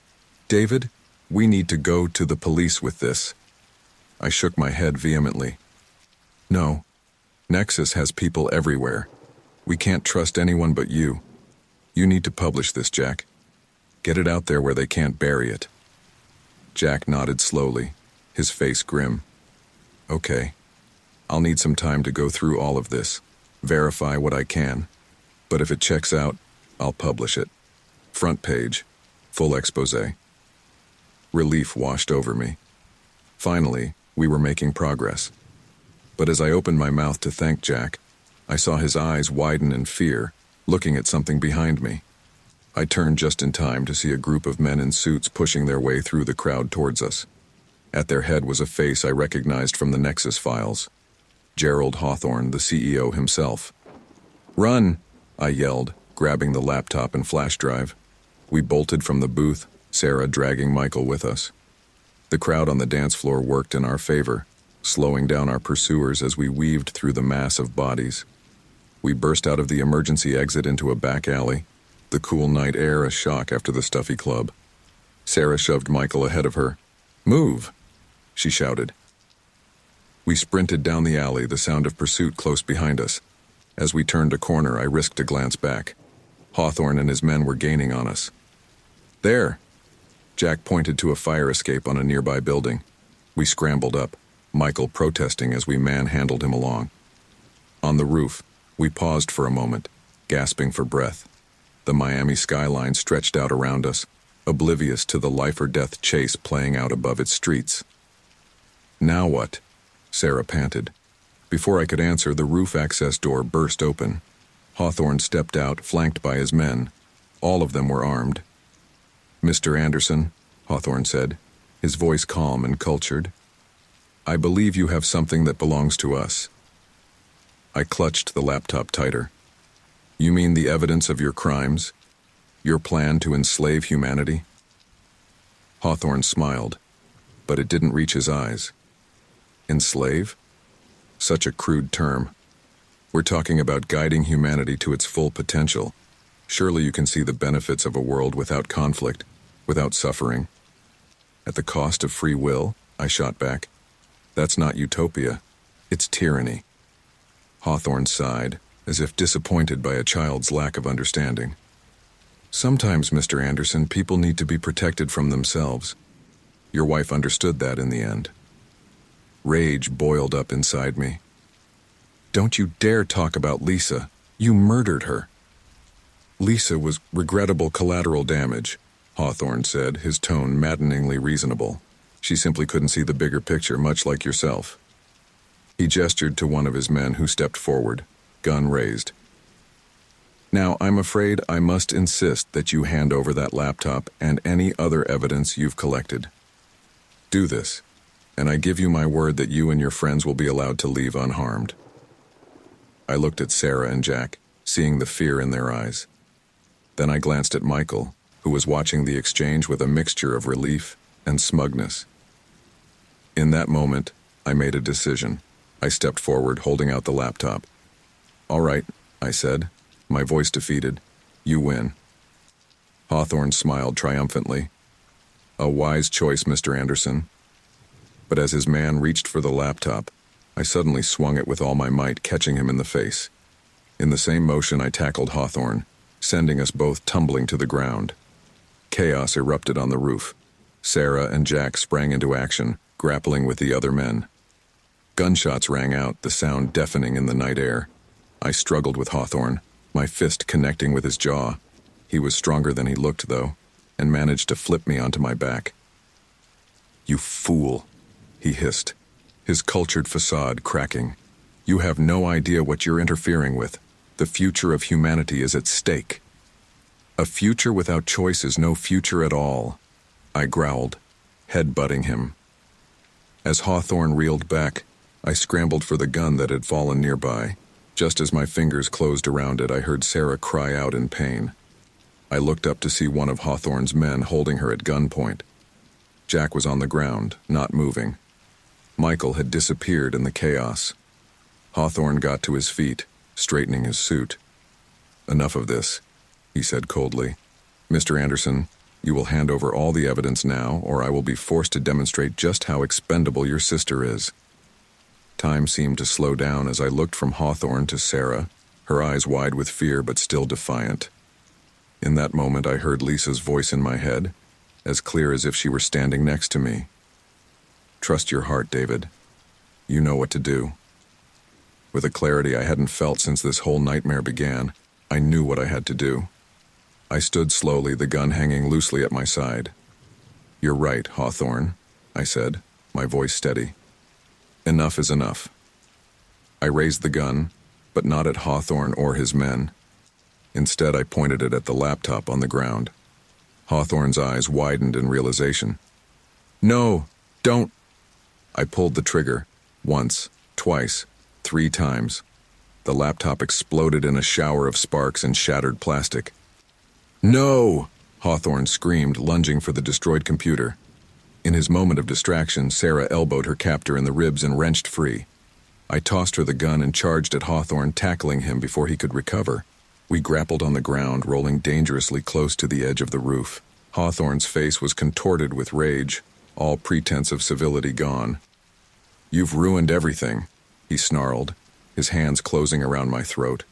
David, we need to go to the police with this." I shook my head vehemently. "No. Nexus has people everywhere. We can't trust anyone but you. You need to publish this, Jack. Get it out there where they can't bury it." Jack nodded slowly, his face grim. "Okay. I'll need some time to go through all of this, verify what I can. But if it checks out, I'll publish it. Front page, full exposé." Relief washed over me. Finally, we were making progress. But as I opened my mouth to thank Jack, I saw his eyes widen in fear, looking at something behind me. I turned just in time to see a group of men in suits pushing their way through the crowd towards us. At their head was a face I recognized from the Nexus files. Gerald Hawthorne, the CEO himself. "Run!" I yelled, grabbing the laptop and flash drive. We bolted from the booth, Sarah dragging Michael with us. The crowd on the dance floor worked in our favor, slowing down our pursuers as we weaved through the mass of bodies. We burst out of the emergency exit into a back alley, the cool night air a shock after the stuffy club. Sarah shoved Michael ahead of her. "Move!" she shouted. We sprinted down the alley, the sound of pursuit close behind us. As we turned a corner, I risked a glance back. Hawthorne and his men were gaining on us. "There!" Jack pointed to a fire escape on a nearby building. We scrambled up, Michael protesting as we manhandled him along. On the roof, we paused for a moment, gasping for breath. The Miami skyline stretched out around us, oblivious to the life-or-death chase playing out above its streets. "Now what?" Sarah panted. Before I could answer, the roof access door burst open. Hawthorne stepped out, flanked by his men. All of them were armed. "Mr. Anderson," Hawthorne said, his voice calm and cultured, "I believe you have something that belongs to us." I clutched the laptop tighter. "You mean the evidence of your crimes? Your plan to enslave humanity?" Hawthorne smiled, but it didn't reach his eyes. Enslave? Such a crude term. We're talking about guiding humanity to its full potential. Surely you can see the benefits of a world without conflict, without suffering. At the cost of free will, I shot back. That's not utopia. It's tyranny. Hawthorne sighed, as if disappointed by a child's lack of understanding. Sometimes, Mr. Anderson, people need to be protected from themselves. Your wife understood that in the end. Rage boiled up inside me. Don't you dare talk about Lisa. You murdered her. Lisa was regrettable collateral damage, Hawthorne said, his tone maddeningly reasonable. She simply couldn't see the bigger picture, much like yourself. He gestured to one of his men who stepped forward, gun raised. Now, I'm afraid I must insist that you hand over that laptop and any other evidence you've collected. Do this, and I give you my word that you and your friends will be allowed to leave unharmed. I looked at Sarah and Jack, seeing the fear in their eyes. Then I glanced at Michael, who was watching the exchange with a mixture of relief and smugness. In that moment, I made a decision. I stepped forward, holding out the laptop. All right, I said, my voice defeated. You win. Hawthorne smiled triumphantly. A wise choice, Mr. Anderson. But as his man reached for the laptop, I suddenly swung it with all my might, catching him in the face. In the same motion, I tackled Hawthorne, sending us both tumbling to the ground. Chaos erupted on the roof. Sarah and Jack sprang into action, grappling with the other men. Gunshots rang out, the sound deafening in the night air. I struggled with Hawthorne, my fist connecting with his jaw. He was stronger than he looked, though, and managed to flip me onto my back. You fool, he hissed, his cultured facade cracking. You have no idea what you're interfering with. The future of humanity is at stake. A future without choice is no future at all, I growled, head-butting him. As Hawthorne reeled back, I scrambled for the gun that had fallen nearby. Just as my fingers closed around it, I heard Sarah cry out in pain. I looked up to see one of Hawthorne's men holding her at gunpoint. Jack was on the ground, not moving. Michael had disappeared in the chaos. Hawthorne got to his feet, straightening his suit. Enough of this, he said coldly. Mr. Anderson, you will hand over all the evidence now, or I will be forced to demonstrate just how expendable your sister is. Time seemed to slow down as I looked from Hawthorne to Sarah, her eyes wide with fear but still defiant. In that moment, I heard Lisa's voice in my head, as clear as if she were standing next to me. Trust your heart, David. You know what to do. With a clarity I hadn't felt since this whole nightmare began, I knew what I had to do. I stood slowly, the gun hanging loosely at my side. You're right, Hawthorne, I said, my voice steady. Enough is enough. I raised the gun, but not at Hawthorne or his men. Instead, I pointed it at the laptop on the ground. Hawthorne's eyes widened in realization. No, don't! I pulled the trigger, once, twice, 3 times. The laptop exploded in a shower of sparks and shattered plastic. No! Hawthorne screamed, lunging for the destroyed computer. In his moment of distraction, Sarah elbowed her captor in the ribs and wrenched free. I tossed her the gun and charged at Hawthorne, tackling him before he could recover. We grappled on the ground, rolling dangerously close to the edge of the roof. Hawthorne's face was contorted with rage, all pretense of civility gone. You've ruined everything, he snarled, his hands closing around my throat.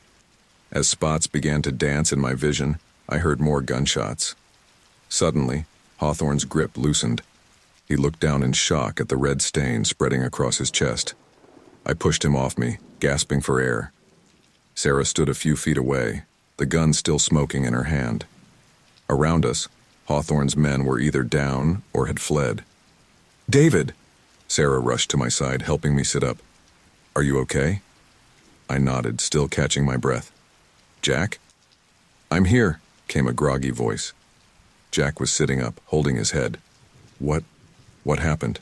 As spots began to dance in my vision, I heard more gunshots. Suddenly, Hawthorne's grip loosened. He looked down in shock at the red stain spreading across his chest. I pushed him off me, gasping for air. Sarah stood a few feet away, the gun still smoking in her hand. Around us, Hawthorne's men were either down or had fled. David! Sarah rushed to my side, helping me sit up. Are you okay? I nodded, still catching my breath. Jack? I'm here, came a groggy voice. Jack was sitting up, holding his head. What happened?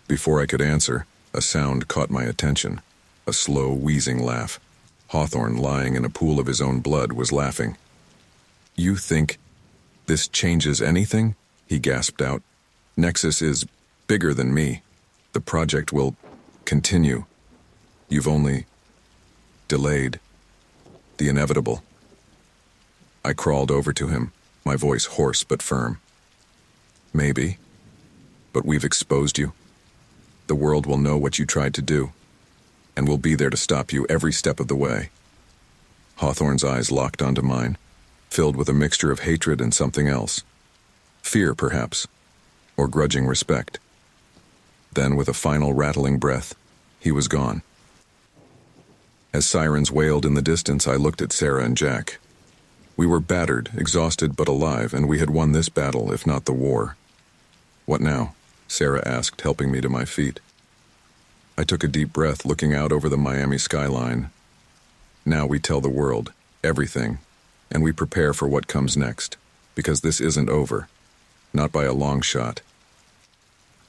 Before I could answer, a sound caught my attention. A slow, wheezing laugh. Hawthorne, lying in a pool of his own blood, was laughing. You think this changes anything? He gasped out. Nexus is bigger than me. The project will continue. You've only delayed the inevitable. I crawled over to him, my voice hoarse but firm. Maybe. But we've exposed you. The world will know what you tried to do, and we'll be there to stop you every step of the way. Hawthorne's eyes locked onto mine, filled with a mixture of hatred and something else. Fear, perhaps, or grudging respect. Then, with a final rattling breath, he was gone. As sirens wailed in the distance, I looked at Sarah and Jack. We were battered, exhausted, but alive, and we had won this battle, if not the war. "What now?" Sarah asked, helping me to my feet. I took a deep breath, looking out over the Miami skyline. Now we tell the world, everything, and we prepare for what comes next, because this isn't over. Not by a long shot.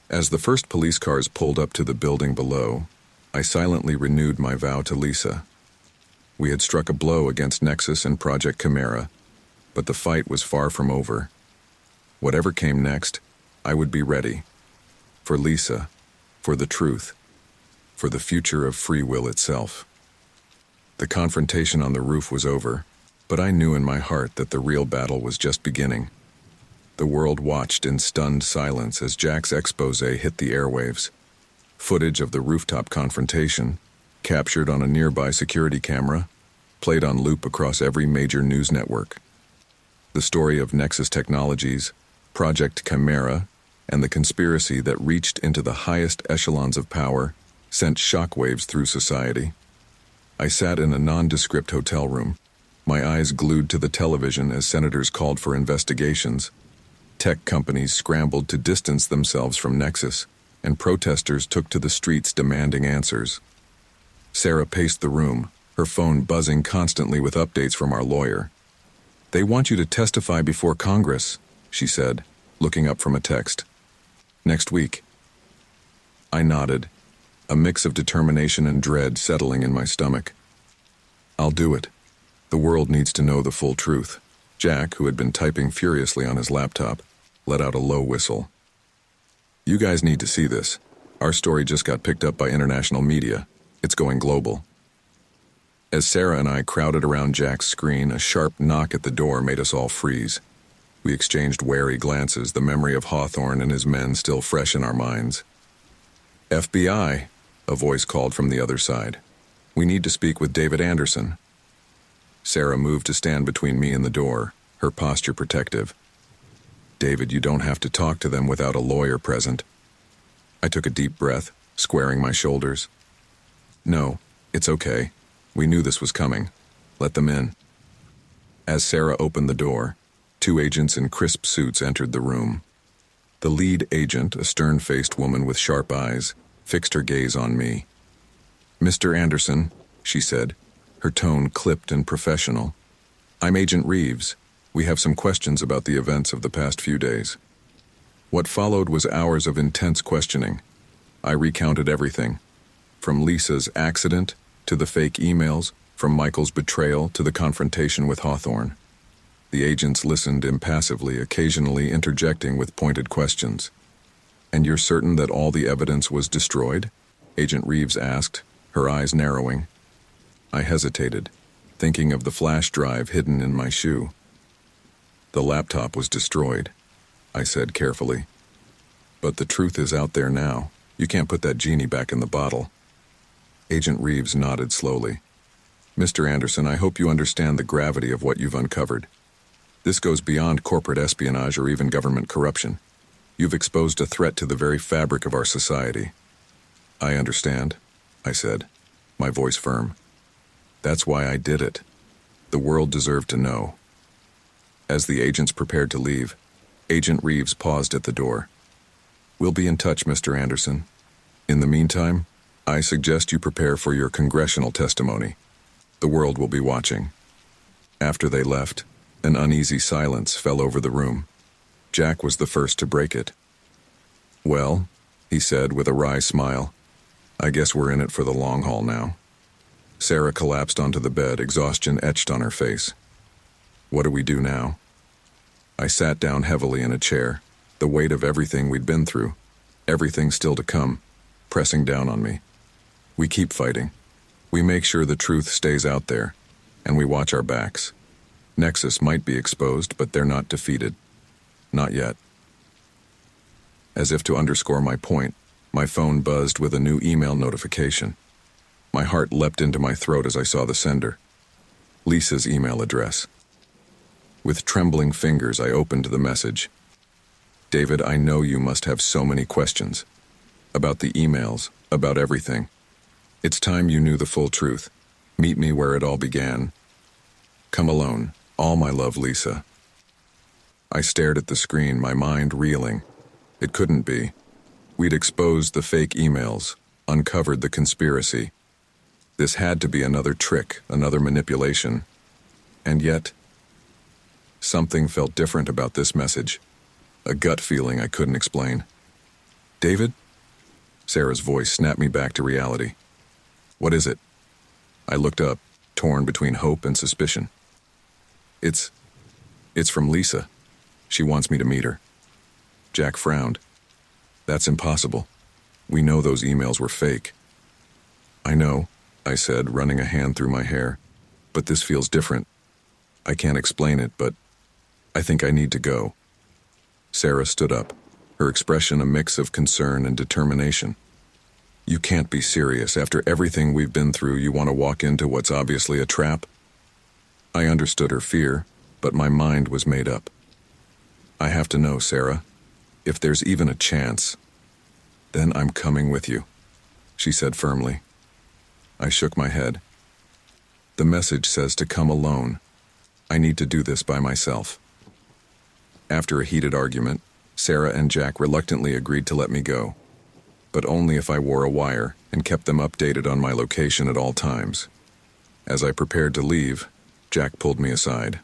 As the first police cars pulled up to the building below, I silently renewed my vow to Lisa. We had struck a blow against Nexus and Project Chimera, but the fight was far from over. Whatever came next, I would be ready. For Lisa, for the truth, for the future of free will itself. The confrontation on the roof was over, but I knew in my heart that the real battle was just beginning. The world watched in stunned silence as Jack's expose hit the airwaves. Footage of the rooftop confrontation, captured on a nearby security camera, played on loop across every major news network. The story of Nexus Technologies, Project Chimera, and the conspiracy that reached into the highest echelons of power sent shockwaves through society. I sat in a nondescript hotel room, my eyes glued to the television as senators called for investigations. Tech companies scrambled to distance themselves from Nexus, and protesters took to the streets demanding answers. Sarah paced the room, her phone buzzing constantly with updates from our lawyer. "They want you to testify before Congress," she said, looking up from a text. "Next week." I nodded, a mix of determination and dread settling in my stomach. "I'll do it. The world needs to know the full truth." Jack, who had been typing furiously on his laptop, let out a low whistle. "You guys need to see this. Our story just got picked up by international media. It's going global." As Sarah and I crowded around Jack's screen, a sharp knock at the door made us all freeze. We exchanged wary glances, the memory of Hawthorne and his men still fresh in our minds. "FBI," a voice called from the other side. "We need to speak with David Anderson." Sarah moved to stand between me and the door, her posture protective. "David, you don't have to talk to them without a lawyer present." I took a deep breath, squaring my shoulders. "No, it's okay. We knew this was coming. Let them in." As Sarah opened the door, 2 agents in crisp suits entered the room. The lead agent, a stern-faced woman with sharp eyes, fixed her gaze on me. "Mr. Anderson," she said, her tone clipped and professional. "I'm Agent Reeves. We have some questions about the events of the past few days." What followed was hours of intense questioning. I recounted everything, from Lisa's accident to the fake emails, from Michael's betrayal to the confrontation with Hawthorne. The agents listened impassively, occasionally interjecting with pointed questions. "And you're certain that all the evidence was destroyed?" Agent Reeves asked, her eyes narrowing. I hesitated, thinking of the flash drive hidden in my shoe. "The laptop was destroyed," I said carefully. "But the truth is out there now. You can't put that genie back in the bottle." Agent Reeves nodded slowly. "Mr. Anderson, I hope you understand the gravity of what you've uncovered. This goes beyond corporate espionage or even government corruption. You've exposed a threat to the very fabric of our society." "I understand," I said, my voice firm. "That's why I did it. The world deserved to know." As the agents prepared to leave, Agent Reeves paused at the door. "We'll be in touch, Mr. Anderson. In the meantime, I suggest you prepare for your congressional testimony. The world will be watching." After they left, an uneasy silence fell over the room. Jack was the first to break it. "Well," he said with a wry smile, "I guess we're in it for the long haul now." Sarah collapsed onto the bed, exhaustion etched on her face. "What do we do now?" I sat down heavily in a chair, the weight of everything we'd been through, everything still to come, pressing down on me. We keep fighting. We make sure the truth stays out there, and we watch our backs. Nexus might be exposed, but they're not defeated. Not yet. As if to underscore my point, my phone buzzed with a new email notification. My heart leapt into my throat as I saw the sender. Lisa's email address. With trembling fingers, I opened the message. David, I know you must have so many questions. About the emails, about everything. It's time you knew the full truth. Meet me where it all began. Come alone. All my love, Lisa. I stared at the screen, my mind reeling. It couldn't be. We'd exposed the fake emails, uncovered the conspiracy. This had to be another trick, another manipulation. And yet, something felt different about this message. A gut feeling I couldn't explain. David? Sarah's voice snapped me back to reality. What is it? I looked up, torn between hope and suspicion. It's from Lisa. She wants me to meet her. Jack frowned. That's impossible. We know those emails were fake. I know, I said, running a hand through my hair. But this feels different. I can't explain it, but I think I need to go. Sarah stood up, her expression a mix of concern and determination. You can't be serious. After everything we've been through, you want to walk into what's obviously a trap? I understood her fear, but my mind was made up. I have to know, Sarah. If there's even a chance, then I'm coming with you, she said firmly. I shook my head. The message says to come alone. I need to do this by myself. After a heated argument, Sarah and Jack reluctantly agreed to let me go, but only if I wore a wire and kept them updated on my location at all times. As I prepared to leave, Jack pulled me aside.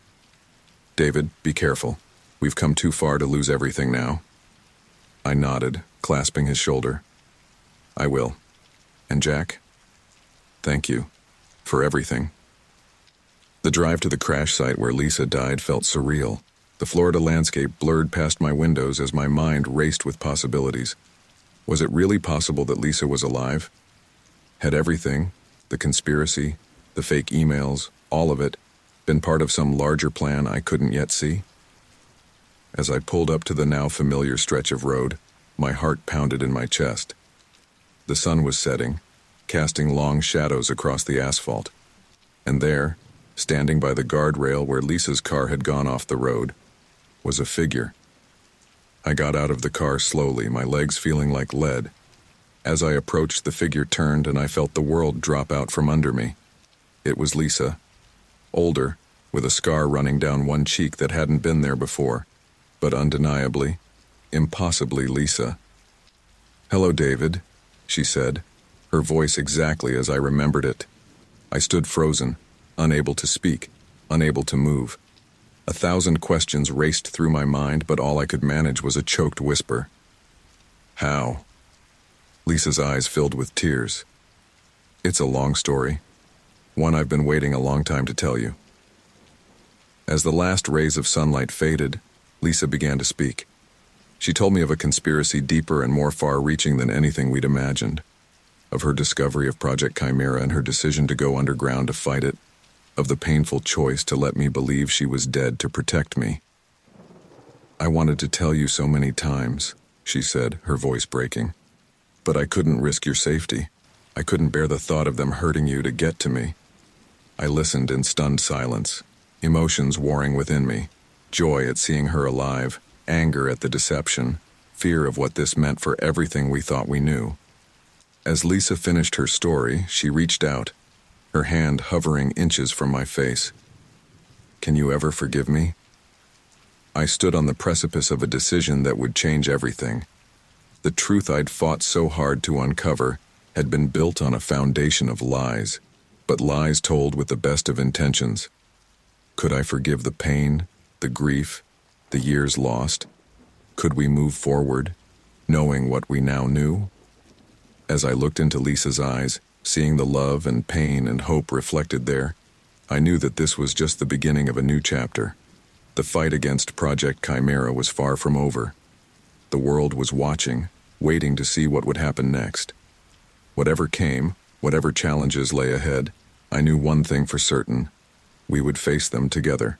David, be careful. We've come too far to lose everything now. I nodded, clasping his shoulder. I will. And Jack? Thank you. For everything. The drive to the crash site where Lisa died felt surreal. The Florida landscape blurred past my windows as my mind raced with possibilities. Was it really possible that Lisa was alive? Had everything, the conspiracy, the fake emails, all of it, been part of some larger plan I couldn't yet see? As I pulled up to the now familiar stretch of road, my heart pounded in my chest. The sun was setting, casting long shadows across the asphalt. And there, standing by the guardrail where Lisa's car had gone off the road, was a figure. I got out of the car slowly, my legs feeling like lead. As I approached, the figure turned and I felt the world drop out from under me. It was Lisa. Older, with a scar running down one cheek that hadn't been there before, but undeniably, impossibly Lisa. Hello, David, she said, her voice exactly as I remembered it. I stood frozen, unable to speak, unable to move. 1,000 questions raced through my mind, but all I could manage was a choked whisper. How? Lisa's eyes filled with tears. It's a long story, one I've been waiting a long time to tell you. As the last rays of sunlight faded, Lisa began to speak. She told me of a conspiracy deeper and more far-reaching than anything we'd imagined, of her discovery of Project Chimera and her decision to go underground to fight it, of the painful choice to let me believe she was dead to protect me. I wanted to tell you so many times, she said, her voice breaking, but I couldn't risk your safety. I couldn't bear the thought of them hurting you to get to me. I listened in stunned silence, emotions warring within me, joy at seeing her alive, anger at the deception, fear of what this meant for everything we thought we knew. As Lisa finished her story, she reached out, her hand hovering inches from my face. Can you ever forgive me? I stood on the precipice of a decision that would change everything. The truth I'd fought so hard to uncover had been built on a foundation of lies, but lies told with the best of intentions. Could I forgive the pain, the grief, the years lost? Could we move forward, knowing what we now knew? As I looked into Lisa's eyes, seeing the love and pain and hope reflected there, I knew that this was just the beginning of a new chapter. The fight against Project Chimera was far from over. The world was watching, waiting to see what would happen next. Whatever came, whatever challenges lay ahead, I knew one thing for certain: we would face them together.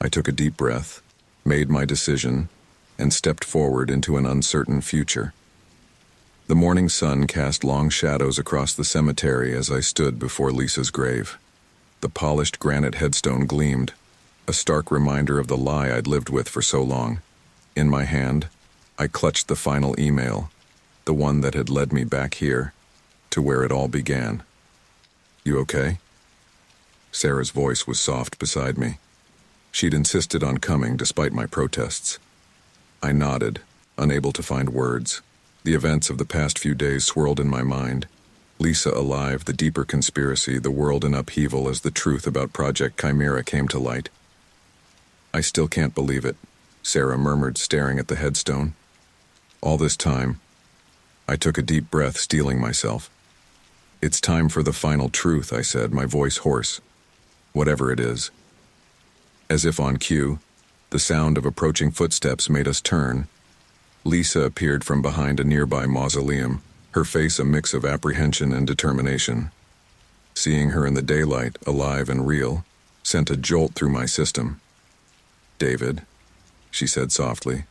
I took a deep breath, made my decision, and stepped forward into an uncertain future. The morning sun cast long shadows across the cemetery as I stood before Lisa's grave. The polished granite headstone gleamed, a stark reminder of the lie I'd lived with for so long. In my hand, I clutched the final email, the one that had led me back here, to where it all began. "You okay?" Sarah's voice was soft beside me. She'd insisted on coming despite my protests. I nodded, unable to find words. The events of the past few days swirled in my mind. Lisa alive, the deeper conspiracy, the world in upheaval as the truth about Project Chimera came to light. "I still can't believe it," Sarah murmured, staring at the headstone. All this time, I took a deep breath, steeling myself. "It's time for the final truth," I said, my voice hoarse. "Whatever it is." As if on cue, the sound of approaching footsteps made us turn. Lisa appeared from behind a nearby mausoleum, her face a mix of apprehension and determination. Seeing her in the daylight, alive and real, sent a jolt through my system. "David," she said softly.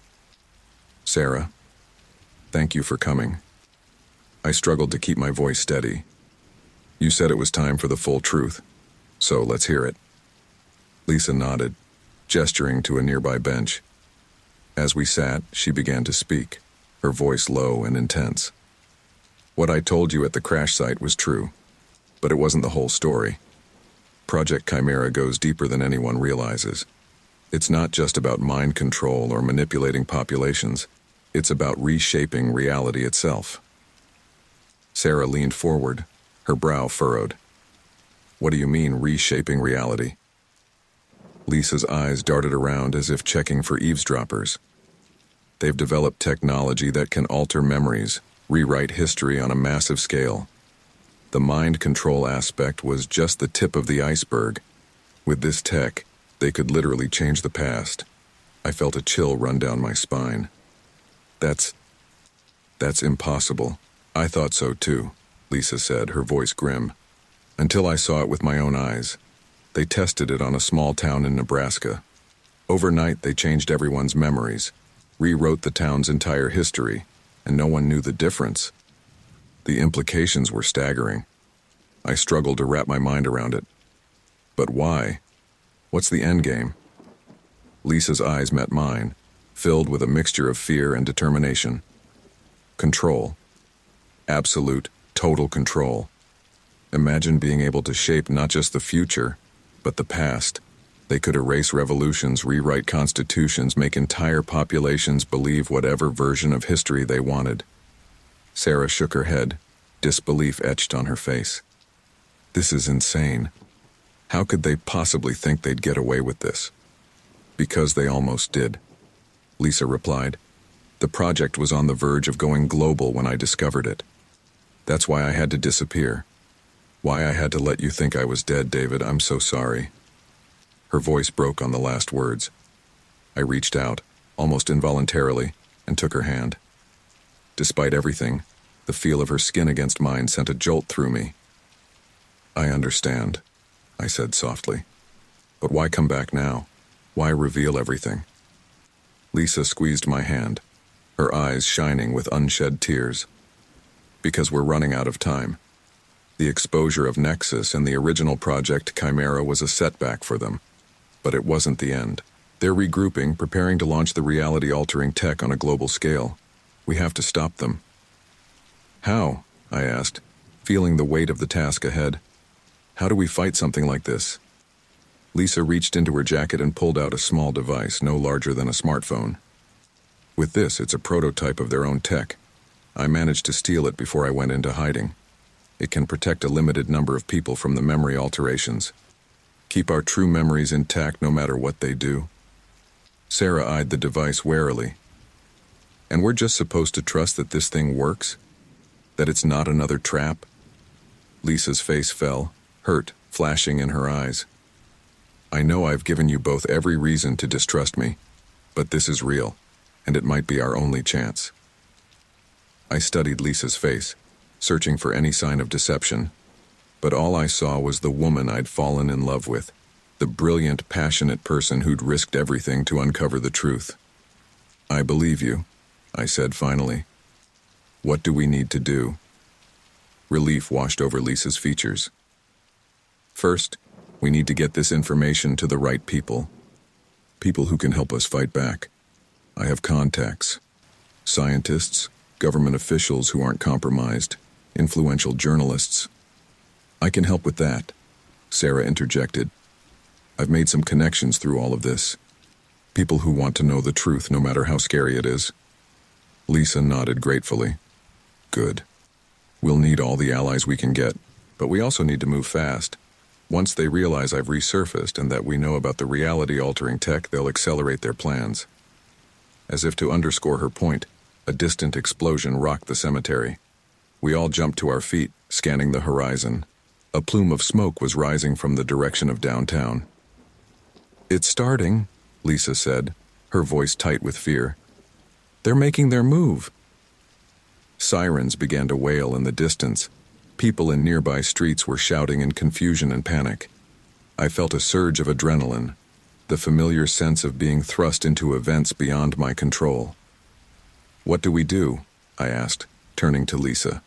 "Sarah, thank you for coming." I struggled to keep my voice steady. "You said it was time for the full truth, so let's hear it." Lisa nodded, gesturing to a nearby bench. As we sat, she began to speak, her voice low and intense. "What I told you at the crash site was true, but it wasn't the whole story. Project Chimera goes deeper than anyone realizes. It's not just about mind control or manipulating populations. It's about reshaping reality itself." Sarah leaned forward, her brow furrowed. "What do you mean, reshaping reality?" Lisa's eyes darted around as if checking for eavesdroppers. "They've developed technology that can alter memories, rewrite history on a massive scale. The mind control aspect was just the tip of the iceberg. With this tech, they could literally change the past." I felt a chill run down my spine. That's impossible." "I thought so too," Lisa said, her voice grim. "Until I saw it with my own eyes. They tested it on a small town in Nebraska. Overnight, they changed everyone's memories, rewrote the town's entire history, and no one knew the difference. The implications were staggering. I struggled to wrap my mind around it. But why? What's the end game?" Lisa's eyes met mine, filled with a mixture of fear and determination. "Control. Absolute, total control. Imagine being able to shape not just the future, but the past. They could erase revolutions, rewrite constitutions, make entire populations believe whatever version of history they wanted." Sarah shook her head, disbelief etched on her face. "This is insane. How could they possibly think they'd get away with this?" "Because they almost did," Lisa replied. "The project was on the verge of going global when I discovered it. That's why I had to disappear. Why I had to let you think I was dead, David. I'm so sorry." Her voice broke on the last words. I reached out, almost involuntarily, and took her hand. Despite everything, the feel of her skin against mine sent a jolt through me. "I understand," I said softly. "But why come back now? Why reveal everything?" Lisa squeezed my hand, her eyes shining with unshed tears. "Because we're running out of time. The exposure of Nexus and the original Project Chimera was a setback for them. But it wasn't the end. They're regrouping, preparing to launch the reality-altering tech on a global scale. We have to stop them." "How?" I asked, feeling the weight of the task ahead. "How do we fight something like this?" Lisa reached into her jacket and pulled out a small device, no larger than a smartphone. "With this, it's a prototype of their own tech. I managed to steal it before I went into hiding. It can protect a limited number of people from the memory alterations. Keep our true memories intact no matter what they do." Sarah eyed the device warily. "And we're just supposed to trust that this thing works? That it's not another trap?" Lisa's face fell, hurt flashing in her eyes. "I know I've given you both every reason to distrust me, but this is real, and it might be our only chance." I studied Lisa's face, searching for any sign of deception, but all I saw was the woman I'd fallen in love with, the brilliant, passionate person who'd risked everything to uncover the truth. I believe you, I said finally. What do we need to do? Relief washed over Lisa's features. First, we need to get this information to the right people. People who can help us fight back. I have contacts. Scientists, government officials who aren't compromised, influential journalists. I can help with that, Sarah interjected. I've made some connections through all of this. People who want to know the truth no matter how scary it is. Lisa nodded gratefully. Good. We'll need all the allies we can get, but we also need to move fast. Once they realize I've resurfaced and that we know about the reality-altering tech, they'll accelerate their plans. As if to underscore her point, a distant explosion rocked the cemetery. We all jumped to our feet, scanning the horizon. A plume of smoke was rising from the direction of downtown. It's starting, Lisa said, her voice tight with fear. They're making their move. Sirens began to wail in the distance. People in nearby streets were shouting in confusion and panic. I felt a surge of adrenaline, the familiar sense of being thrust into events beyond my control. What do we do? I asked, turning to Lisa.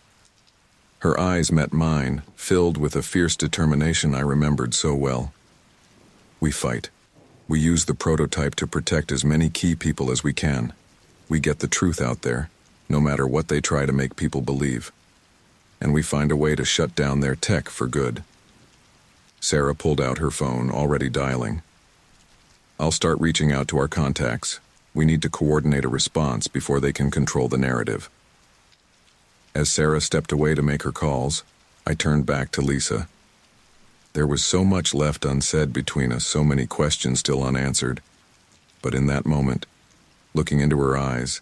Her eyes met mine, filled with a fierce determination I remembered so well. We fight. We use the prototype to protect as many key people as we can. We get the truth out there, no matter what they try to make people believe. And we find a way to shut down their tech for good. Sarah pulled out her phone, already dialing. I'll start reaching out to our contacts. We need to coordinate a response before they can control the narrative. As Sarah stepped away to make her calls, I turned back to Lisa. There was so much left unsaid between us, so many questions still unanswered. But in that moment, looking into her eyes,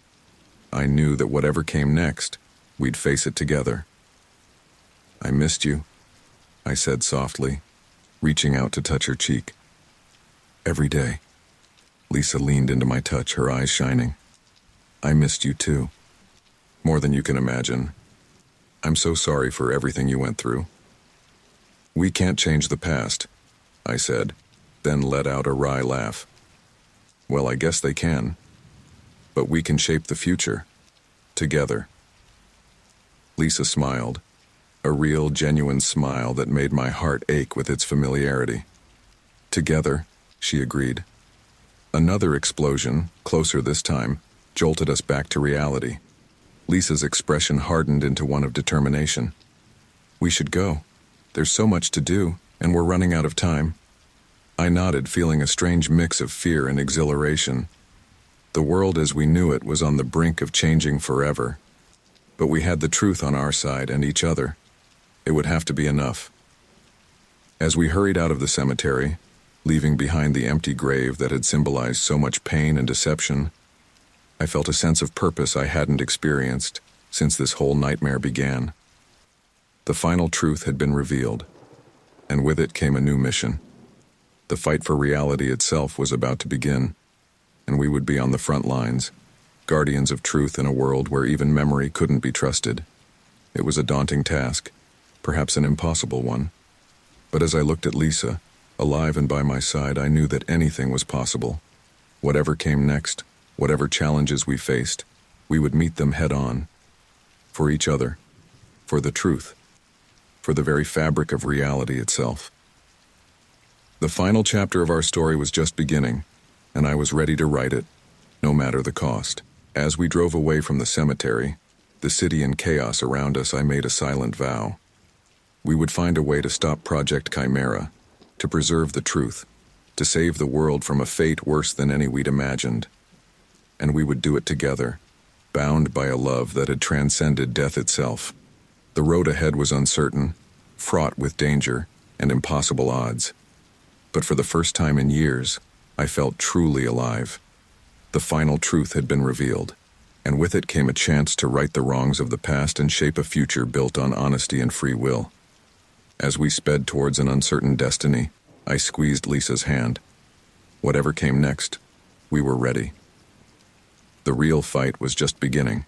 I knew that whatever came next, we'd face it together. I missed you, I said softly, reaching out to touch her cheek. Every day. Lisa leaned into my touch, her eyes shining. I missed you too. More than you can imagine. I'm so sorry for everything you went through. We can't change the past, I said, then let out a wry laugh. Well, I guess they can. But we can shape the future. Together. Lisa smiled. A real, genuine smile that made my heart ache with its familiarity. Together, she agreed. Another explosion, closer this time, jolted us back to reality. Lisa's expression hardened into one of determination. We should go. There's so much to do, and we're running out of time. I nodded, feeling a strange mix of fear and exhilaration. The world as we knew it was on the brink of changing forever. But we had the truth on our side and each other. It would have to be enough. As we hurried out of the cemetery, leaving behind the empty grave that had symbolized so much pain and deception, I felt a sense of purpose I hadn't experienced since this whole nightmare began. The final truth had been revealed, and with it came a new mission. The fight for reality itself was about to begin, and we would be on the front lines, guardians of truth in a world where even memory couldn't be trusted. It was a daunting task, perhaps an impossible one. But as I looked at Lisa, alive and by my side, I knew that anything was possible. Whatever came next, whatever challenges we faced, we would meet them head on. For each other, for the truth, for the very fabric of reality itself. The final chapter of our story was just beginning, and I was ready to write it, no matter the cost. As we drove away from the cemetery, the city in chaos around us, I made a silent vow. We would find a way to stop Project Chimera, to preserve the truth, to save the world from a fate worse than any we'd imagined. And we would do it together, bound by a love that had transcended death itself. The road ahead was uncertain, fraught with danger and impossible odds. But for the first time in years, I felt truly alive. The final truth had been revealed, and with it came a chance to right the wrongs of the past and shape a future built on honesty and free will. As we sped towards an uncertain destiny, I squeezed Lisa's hand. Whatever came next, we were ready. The real fight was just beginning.